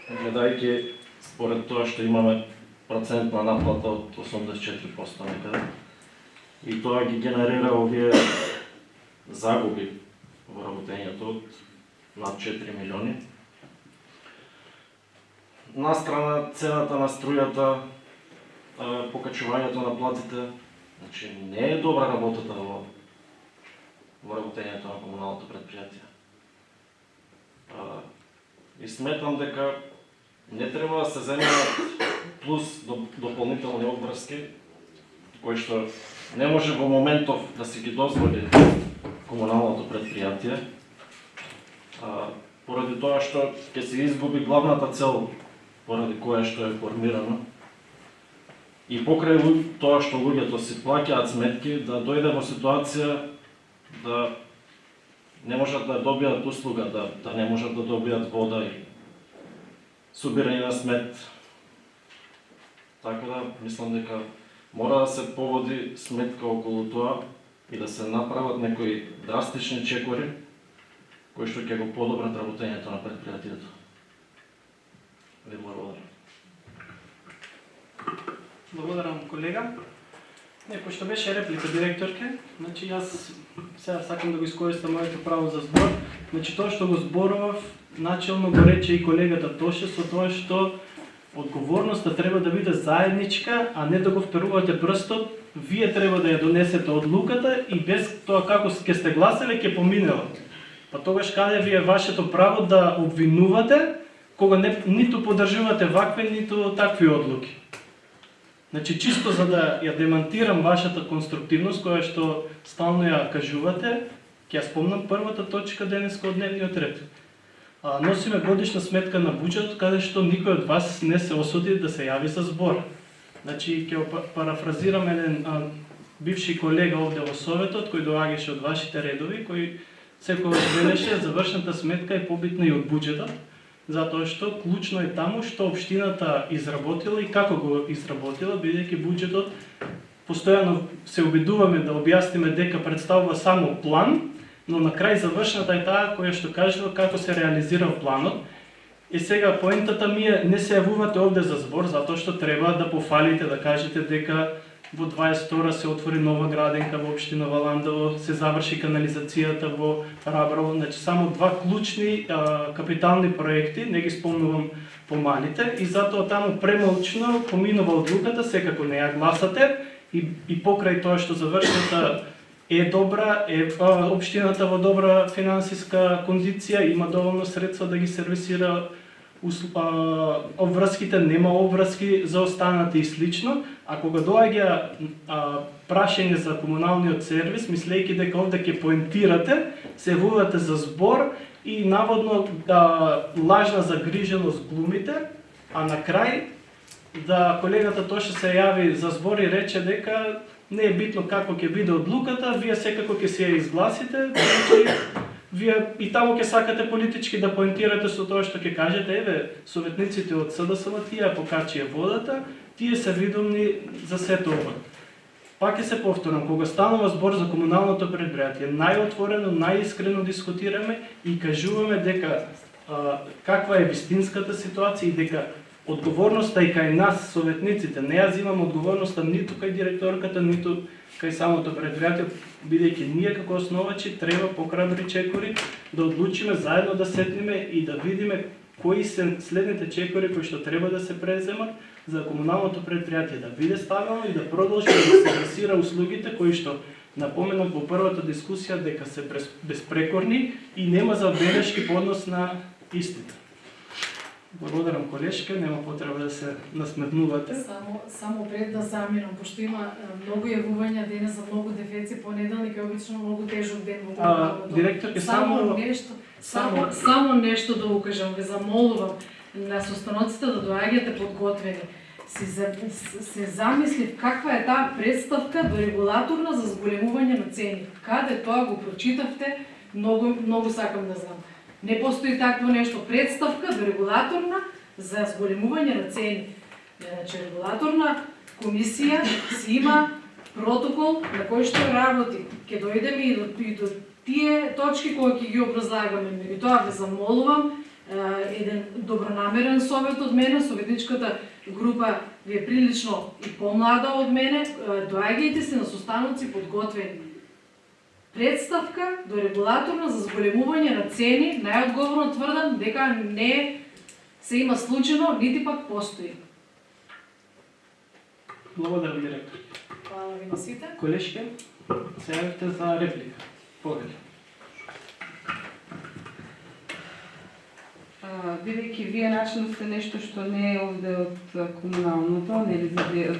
гледајќи според тоа што имаме процентна наплата од 84% некаде, и тоа ги генерира овие загуби во работењето од над 4 милиони. Настрана цената на струјата, покачувањето на платите, значи не е добра работата во работењето на комуналното предпријатие. И сметам дека не треба да се земјат плюс дополнителни обврски, кои што не може во моментов да си ги дозволи комуналното предпријатие, поради тоа што ќе се изгуби главната цел поради која што е формирано, и покрај тоа што луѓето си плаќаат сметки, да дојде во ситуација да не можат да добијат услуга, да не можат да добијат вода и собирање на смет. Така да, мислам дека мора да се поводи сметка околу тоа и да се направат некои драстични чекори кои што ќе го подобрат работењето на предпријатието. Ви благодарам. Благодарам, колега. Пошто беше реплика, директорке, значи јас сега сакам да го искористам моето право за збор. Значи тоа што го зборував, начелно го рече и колегата Тоше со тоа што одговорноста треба да биде заедничка, а не да го вперувате прстот. Вие треба да ја донесете одлуката и без тоа како ќе сте гласале ќе поминела. Па тогаш каде ви е вашето право да обвинувате кога ниту поддржувате вакви, ниту такви одлуки. Значи, чисто за да ја демантирам вашата конструктивност, која што стално ја кажувате, ќе ја спомнам првата точка денеска од дневниот ред. Носиме годишна сметка на буџетот, каде што никој од вас не се осуди да се јави за збор. Значи, ќе парафразирам еден бивши колега овде во Советот, кој доаѓаше од вашите редови, кој секогаш велеше завршната сметка е побитна и од буџетот, затоа што клучно е таму што општината изработила и како го изработила, бидејќи буџетот постојано се обидуваме да објасниме дека представува само план, но на крај завршната е таа која што кажува како се реализирал планот. И сега поентата ми е, не се јавувате овде за збор, затоа што треба да пофалите, да кажете дека во 22 се отвори нова градинка во општина Валандово, се заврши канализацијата во Раброво, значи само два клучни капитални проекти, не ги спомнувам помалите, и затоа таму премолчно поминува одлуката, секако не ја гласате, и покрај тоа што завршната е добра, општината во добра финансиска кондиција, има доволно средства да ги сервисира обврските, нема обврски за останати и слично, А кога доаѓа прашање за комуналниот сервис, мислејќи дека овде ќе поентирате, се явувате за збор и наводно лажна загриженост глумите, а на крај да колегата Тоше се јави за збор и рече дека не е битно како ќе биде одлуката, вие секако ќе се ја изгласите, значи вие и таму ќе сакате политички да поентирате со тоа што ќе кажете, еве, советниците од СДСМ тие покачија водата, тие се видомни за сето ова. Пак ќе се повторам, кога станува збор за комуналното предпријатие, најотворено, најискрено дискутираме и кажуваме дека каква е вистинската ситуација и дека одговорноста и кај нас, советниците, не ја земам одговорноста ниту кај директорката, ниту кај самото предпријатие, бидејќи ние како основачи треба покрабри чекори да одлучиме заедно да седнеме и да видиме кои се следните чекори кои што треба да се преземат за комуналното предпријатие да биде стабилно и да продолжи да се сервисира услугите кои што напоменав во првата дискусија дека се безпрекорни и нема забелешки по однос на истите. Благодарам, колешка, нема потреба да се насметнувате. Само пред да заминам, пошто има многу јавувања денес за многу дефеци, понеделник е обично многу тежок ден во комуналното. Директорке, само нешто да укажам, ве замолувам на состаноците да доаѓате подготвени. Се замислив каква е таа представка до регулаторна за зголемување на цени. Каде тоа го прочитавте, многу сакам да знам. Не постои такво нешто, представка до регулаторна за зголемување на цени. Значи, регулаторна комисија си има протокол на кој што работи. Ќе дојдеме и до тие точки кои ќе ги образлагаме. Меѓутоа ве замолувам, еден добронамерен совет од мене, советничката група ви е прилично и помлада од мене, доаѓајте се на состаноци подготвени. Представка до регулаторна за зголемување на цени, најодговорно тврдам дека не се има случајно, нити пак постои. Благодарам, директор. Хвала ви на сите. Колешке, се јавите за реплика. Повели. Бидејќи вие начинот сте нешто што не е овде од комуналното, нели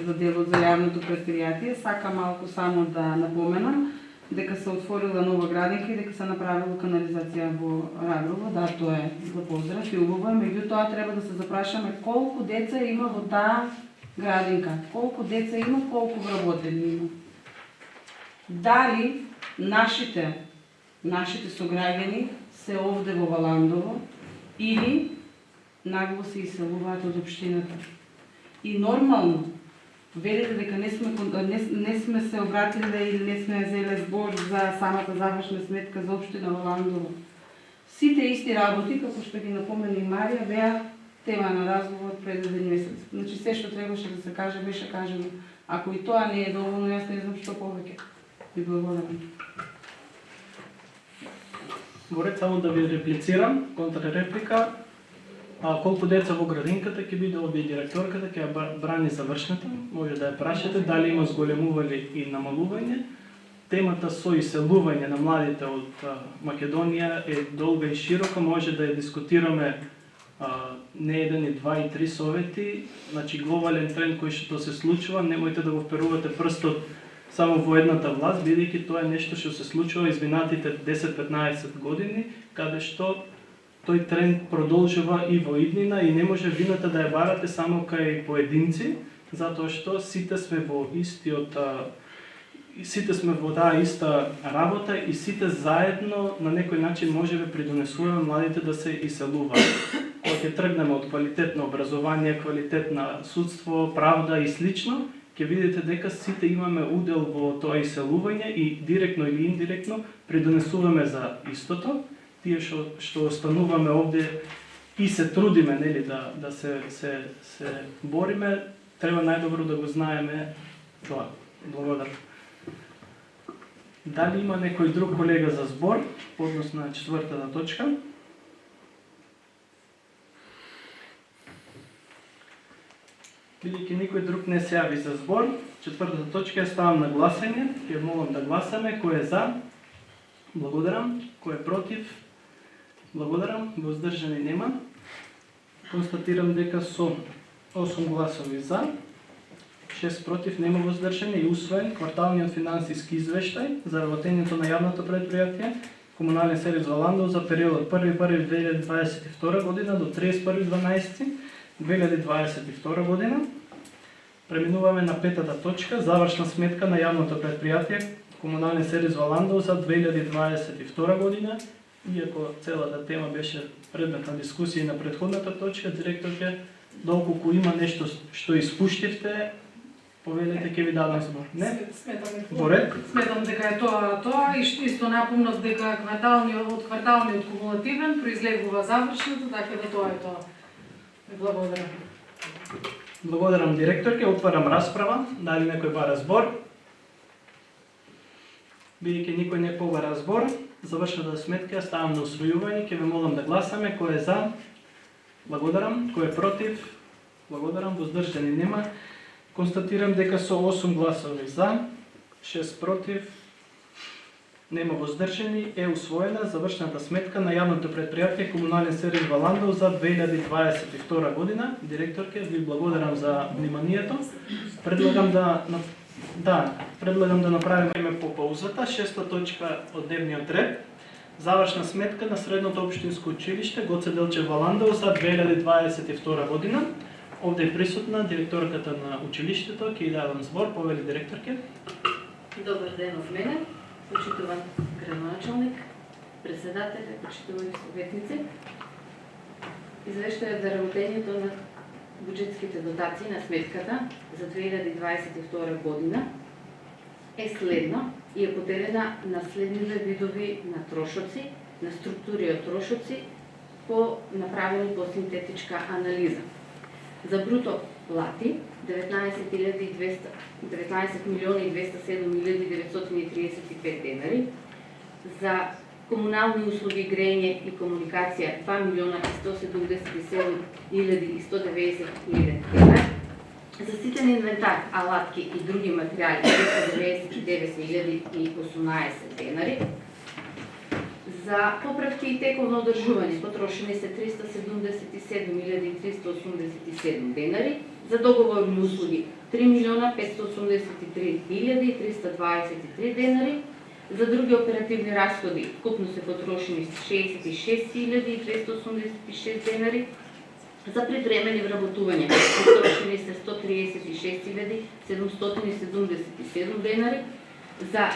за делот за јавното предпријатие, сакам малку само да напоменам дека се отворила нова градинка и дека се направила канализација во Раброво. Да, тоа е за поздрав и убаво, меѓутоа треба да се запрашаме колку деца има во таа градинка, колку деца има, колку вработени има. Дали нашите сограѓани се овде во Валандово или нагло се иселуваат од општината. И нормално, велите дека не сме се обратиле или не сме взеле збор за самата завршна сметка за општина Валандово. Сите исти работи, како што ги напомена и Марија, беа тема на разговор пред еден месец. Значи се што требаше да се каже, беше кажено. Ако и тоа не е доволно, јас не знам што повеќе. Ви благодарам. Горец, само да ви реплицирам, контрреплика. Колку деца во градинката ќе биде овде директорката, ќе ја брани завршната, може да ја прашате дали има зголемување и намалување. Темата со иселување на младите од Македонија е долга и широка, може да ја дискутираме не еден и два и три совети, значи глобален тренд кој што се случува, немојте да го вперувате прстот само во едната власт, бидејќи тоа е нешто што се случува изминатите 10-15 години, каде што тој тренд продолжува и во иднина и не може вината да ја барате само кај поединци, затоа што сите сме во таа иста работа и сите заедно на некој начин можеме придонесуваме младите да се иселуваат. Кога ќе тргнеме од квалитет на образование, квалитет на судство, правда и слично, ќе видите дека сите имаме удел во тоа иселување и директно или индиректно придонесуваме за истото. Тие што остануваме овде и се трудиме, нели, да се бориме, треба најдобро да го знаеме тоа. Благодарам. Дали има некој друг колега за збор, по однос на четвртата точка? Бидејќи никој друг не се јави за збор, четвртата точка ја ставам на гласање. Ќе молам да гласаме. Кој е за? Благодарам. Кој е против? Благодарам. Воздържани нема. Констатирам дека со 8 гласови за, 6 против, нема воздржани и усвоен кварталниот финансиски извештај за работењето на јавното предпријатие Комунален сервис Валандов за периодот 1.1.2022 година до 31.12.2022 година. Преминуваме на петата точка, завршна сметка на јавното предпријатие Комунален сервис Валандов за 2022 година. Иако целата тема беше предмет на дискусија на претходната точка, директорке, доколку има нешто што испуштивте, повелете, ќе ви дадам збор. Не? Во ред? Сметам дека е тоа и исто напомнав дека кварталниот кумулативен произлегува завршното, така да тоа е тоа. Благодарам. Благодарам, директорке. Отварам расправа. Дали некој бара збор? Бидејќи никој не побара збор, завршната сметка ставам на усвојување. Ќе ве молам да гласаме. Кој е за? Благодарам. Кој е против? Благодарам. Воздржани нема. Констатирам дека со 8 гласови за, 6 против, нема воздржани, е усвоена завршната сметка на јавното предпријатие Комунален сервис Валандов за 2022 година. Директорке, ви благодарам за вниманието. Предлагам да направиме по паузата. Шеста точка од дневниот ред. Завршна сметка на Средното општинско училиште Гоце Делчев Валандов за 2022 година. Овде е присутна директорката на училиштето, ќе ја дадам збор, повели директорке. Добар ден од мене, почитуван градоначалник, председател, почитувани советници. Извештајот за работењето на буџетските дотации на сметката за 2022 година е следно и е поделена на следните видови на трошоци, на структури од трошоци, направени по синтетичка анализа. За бруто плати 19.207.935 денари, за комунални услуги, грење и комуникација 2.177.190 денари, за ситен инвентар, алатки и други материјали 299.018 денари, за поправки и тековно одржување потрошени се 377.387 денари, за договорни услуги 3.583.323 денари, за други оперативни расходи вкупно се потрошени 66.286 денари, за привремени вработувања потрошени се 136.777 денари, за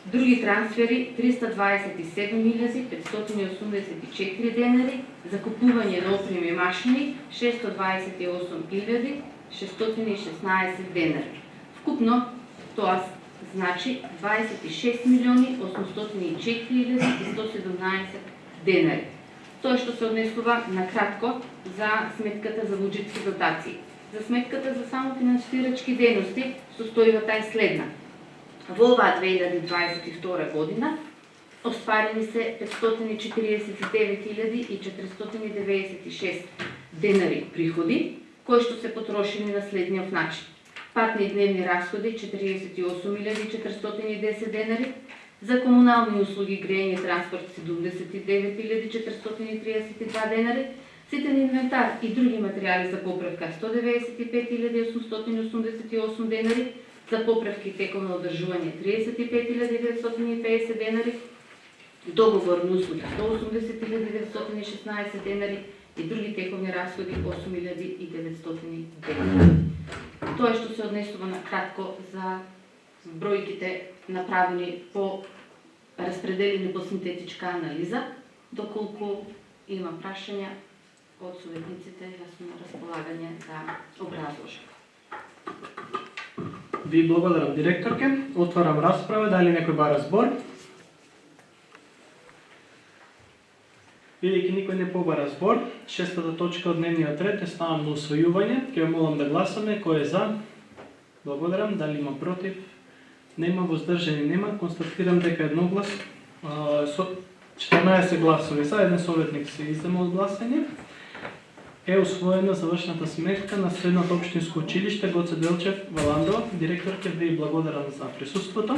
други трансфери 327.584 денари, за купување на опрема и машини 628.616 денари. Вкупно тоа значи 26.804.117 денари. Тоа што се однесува на кратко за сметката за буџетски дотации. За сметката за самофинансирачки дејности состојбата е следна. Во оваа 2022 година остварени се 549.496 денари приходи, кои што се потрошени на следниот начин. Патни и дневни расходи 48.410 денари, за комунални услуги, грење и транспорт 79.432 денари, ситен инвентар и други материјали за поправка 195.888 денари, за поправки и тековно одржување 35.950 денари, договорни услуги 180.916 денари и други тековни расходи 8.900 денари. Тоа што се однесува на кратко за бројките направени по распределени по синтетичка анализа. Доколку има прашања од советниците, јас сум на располагање да образложам. Ви благодарам, директорке. Отварам расправа. Дали некој бара збор? Бидејќи никој не побара збор, шестата точка од дневниот ред е ставам на усвојување. Ќе ве молам да гласаме. Кој е за? Благодарам. Дали има против? Нема. Воздржани нема. Констатирам дека едноглас со 14 гласови за, еден советник се издема од гласање. Е усвоена завршната сметка на Средното општинско училиште Гоце Делчев Валандов. Директорке, ви благодарам за присуството.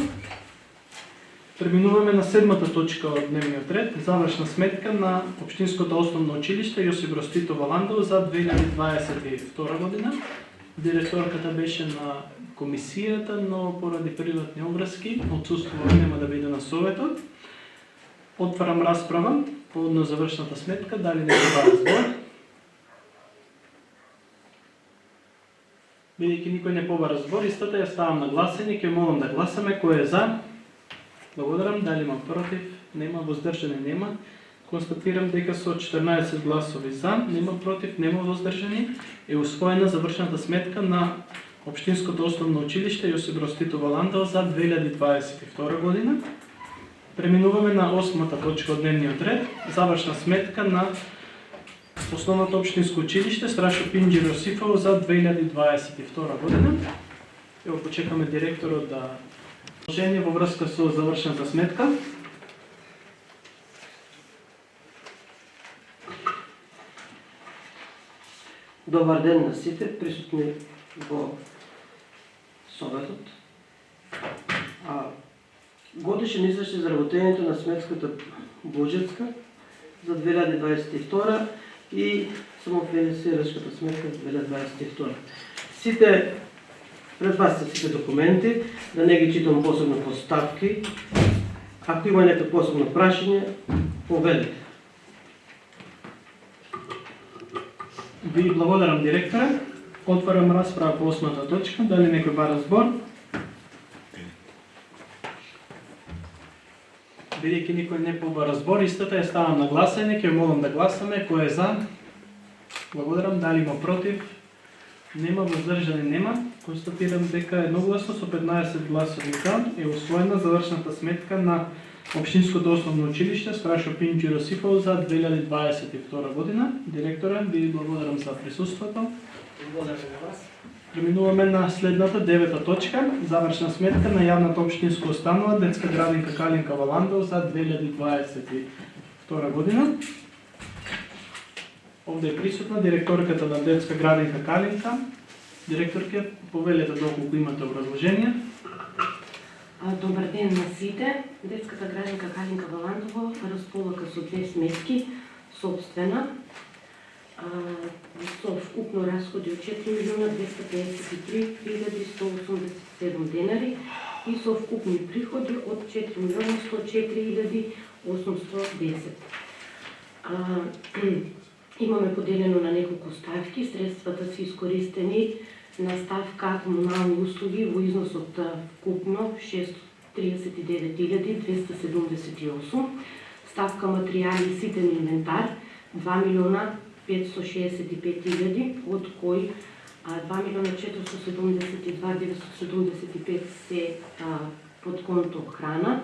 Преминуваме на седмата точка од дневниот ред, завршна сметка на Општинското основно училиште Јосип Брос Тито Валандов за 2022 година. Директорката беше на комисијата, но поради приватни обврски отсуствува, нема да биде на советот. Отварам расправа по завршната сметка, дали некој бара збор? Бидејќи никој не побара збор, истата ја ставам на гласење, ќе молам да гласаме. Кој е за? Благодарам. Дали има против? Нема. Воздржани? Нема. Констатирам дека со 14 гласови за, нема против, нема воздржани, е усвоена завршената сметка на Општинското основно училиште Јосип Броз Тито Валандал за 2022 година. Преминуваме на 8-та точка од дневниот ред, завршна сметка на Основното општинско училиште Страшо Пинџи Росифов за 2022 година. Ево почекаме директорот да изложение во врска со завршената сметка. Добар ден на сите присутни во Советот. Годишен извештај за работењето на сметската буџетска за 2022 и самофинансирачката сметка за 2022. Сите пред вас се сите документи, да не ги читам посебно по ставки. Ако има некој посебно прашање, повелите. Ви благодарам, директора. Отварам расправа по 8-та точка. Дали некој бара збор? Бидејќи никој не побара збор, истата ја ставам на гласање, ќе молам да гласаме. Кој е за? Благодарам. Дали има против? Нема. Воздржани? Нема. Констатирам дека едногласно со 15 гласови за е усвоена завршната сметка на Општинското основно училиште Страшо Пинџи Росифов за 2022 година. Директора, ви благодарам за присуството. Благодарам на вас. Преминуваме на следната 9-та точка, завршна сметка на јавната општинска установа Детска градинка Калинка Валандал за 2022 година. Овде е присутна директорката на Детска градинка Калинка. Директорке, повелете доколку имате образложение. Добар ден на сите. Детската градинка Калинка Валандово располага со две сметки, собствена, со вкупно расходи од 4.253.187 денари и со вкупни приходи од 4.104.810. Имаме поделено на неколку ставки, средствата се искористени на ставка комунални услуги во износ од вкупно 639.278, ставка материјали и ситен инвентар 2.565.000, од кои 2.472.975 се под конто храна,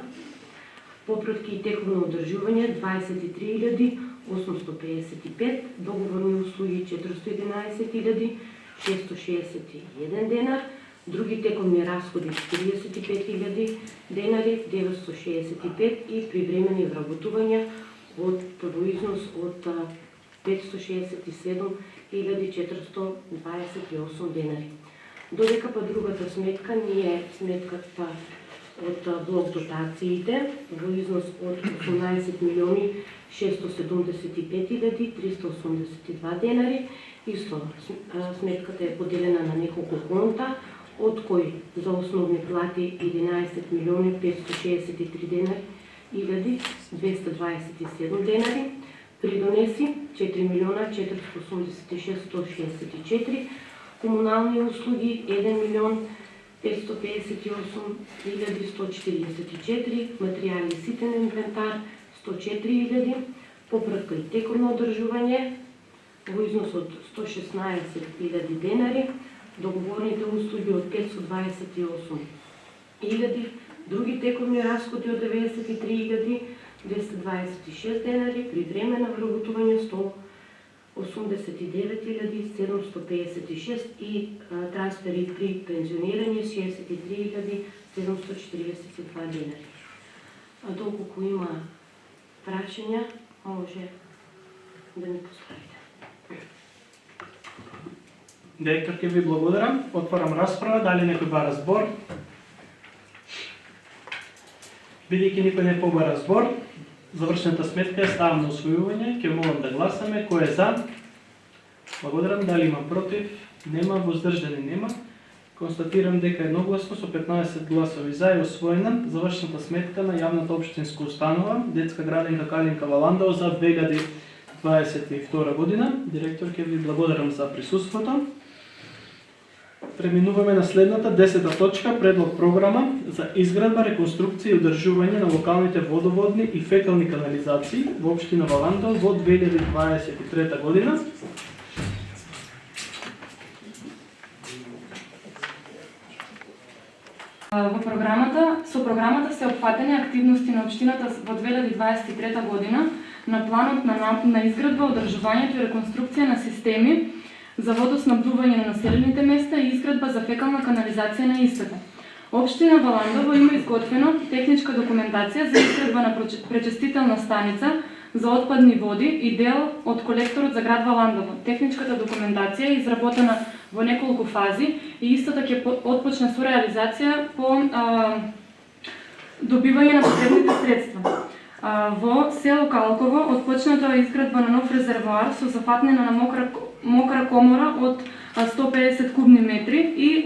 попратки и тековно одржување 23.855, договорни услуги 411.661 денар, други тековни расходи 45.000 денари 965 и привремени вработувања во износ од 567.428 денари. Додека па другата сметка ни е сметката од блок дотациите во износ од 18.675.382 денари. Исто, сметката е поделена на неколку конта, од кои за основни плати 11.563.227 денари, придонеси 4.486.164, комунални услуги 1.558.144, материјали и ситен инвентар 104.000, попратка и тековно одржување во износ од 116.000 денари, договорните услуги од 528.000, други тековни расходи од 93.226 денари, привремена вработување 189.756 и трансфери при пензионирање 63.742 денари. Доколку има прашања, може да ми поставите. Директорке, ви благодарам. Отварам расправа. Дали некој бара збор? Бидејќи никој не побара збор, завршената сметка е ставам на усвојување. Ќе молам да гласаме. Кој е за? Благодарам. Дали има против? нема, воздржани нема. Констатирам дека едногласно со 15 гласови за е усвоена завршната сметка на јавната општинска установа Детска градинка Калинка Валандово за 2022 година. Директор, ќе ви благодарам за присуството. Преминуваме на следната 10-та точка, предлог програма за изградба, реконструкција и одржување на локалните водоводни и фекални канализации во општина Валандово во 2023 година. Со програмата се опфатени активности на општината во 2023 година на планот на изградба, одржувањето и реконструкција на системи за водоснабдување на населените места и изградба за фекална канализација на истата. Општина Валандово има изготвено техничка документација за изградба на пречистителна станица за отпадни води и дел од колекторот за град Валандово. Техничката документација е изработена во неколку фази и истата ќе отпочне со реализација по добивање на потребните средства. Во село Калково отпочната е изградба на нов резервоар со зафатнена на мокра комора од 150 кубни метри и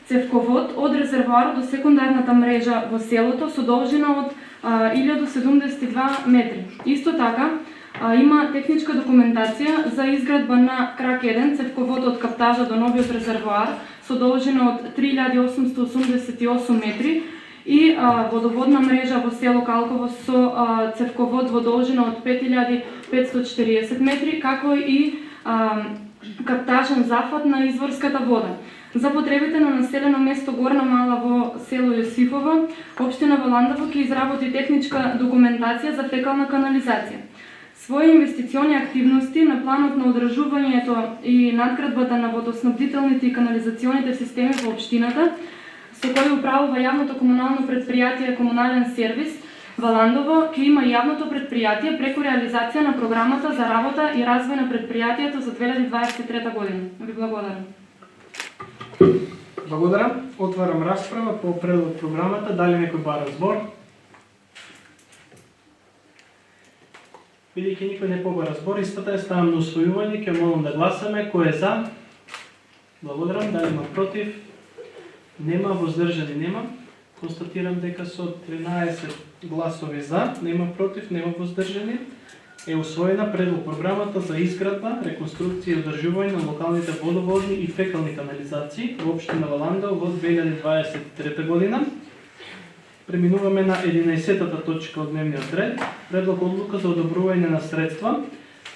цевковод од резервоарот до секундарната мрежа во селото со должина од 1072 метри. Исто така има техничка документација за изградба на крак 1 цевковод од каптажа до новиот резервоар со должина од 3888 метри и водоводна мрежа во село Калково со цевковод во должина од 5540 метри, како и каптажен зафат на изворската вода. За потребите на населено место Горна Мала во село Јосифово, општина Валандово ќе изработи техничка документација за фекална канализација. Своји инвестициони активности на планот на одржувањето и надградбата на водоснабдителните и канализационите системи во општината, со кој управува јавното комунално предпријатие Комунален сервис Валандово, ќе има јавното предпријатие преку реализација на програмата за работа и развој на предпријатието за 2023 година. Ви благодарам. Благодарам. Отварам расправа по предлог програмата. Дали некој бара збор? Бидејќи никој не побара збор, истата е ставам на усвојување, ќе молам да гласаме. Кој е за? Благодарам. Дали има против? Нема, воздржани нема. Констатирам дека со 13 гласови за, нема против, нема воздржани, е усвоена предлог програмата за изградба, реконструкција и одржување на локалните водоводни и фекални канализации во општина Валандово во 2023 година. Преминуваме на 11-та точка од дневниот ред. Предлог одлука за одобрување на средства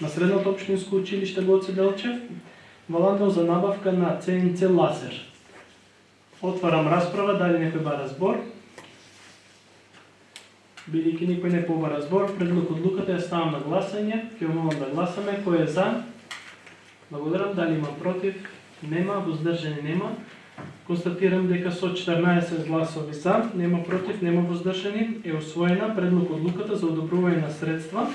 на Средното општинско училиште Гоце Делчев Валандово за набавка на ЦНЦ лазер. Отварам расправа, дали некој бара збор? Бидејќи никој не побара збор, предлог одлуката ја ставам на гласање. Ќе молам да гласаме. Кој е за? Благодарам. Дали има против? Нема. Воздржани нема. Констатирам дека со 14 гласови за, нема против, нема воздржани, е усвоена предлог одлуката за одобрување на средства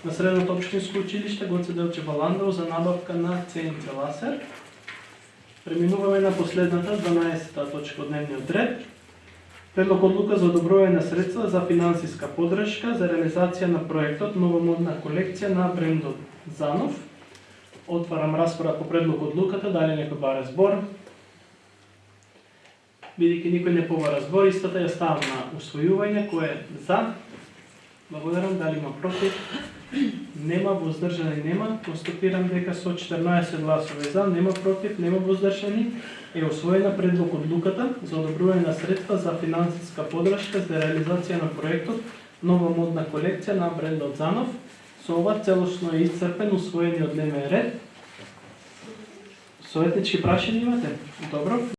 на Средното општинско училиште Гоце Делчев Валандово за набавка на ЦНЦ лазер. Преминуваме на последната 12-та точка од дневниот ред. Предлог одлука за одобрување на средства за финансиска поддршка за реализација на проектот Нова модна колекција на брендот Занов. Отварам расправа по предлог одлуката, дали некој бара збор? Бидејќи никој не побара збор, истата ја ставам на усвојување. Кој е за? Благодарам. Дали има против? Нема. Воздржани нема. Констатирам дека со 14 гласови за, нема против, нема воздржани, е усвоена предлог одлуката за одобрување на средства за финансиска поддршка за реализација на проектот Нова модна колекција на брендот Занов. Со ова целосно е исцрпен усвоениот дневен ред. Советнички прашања имате? Добро.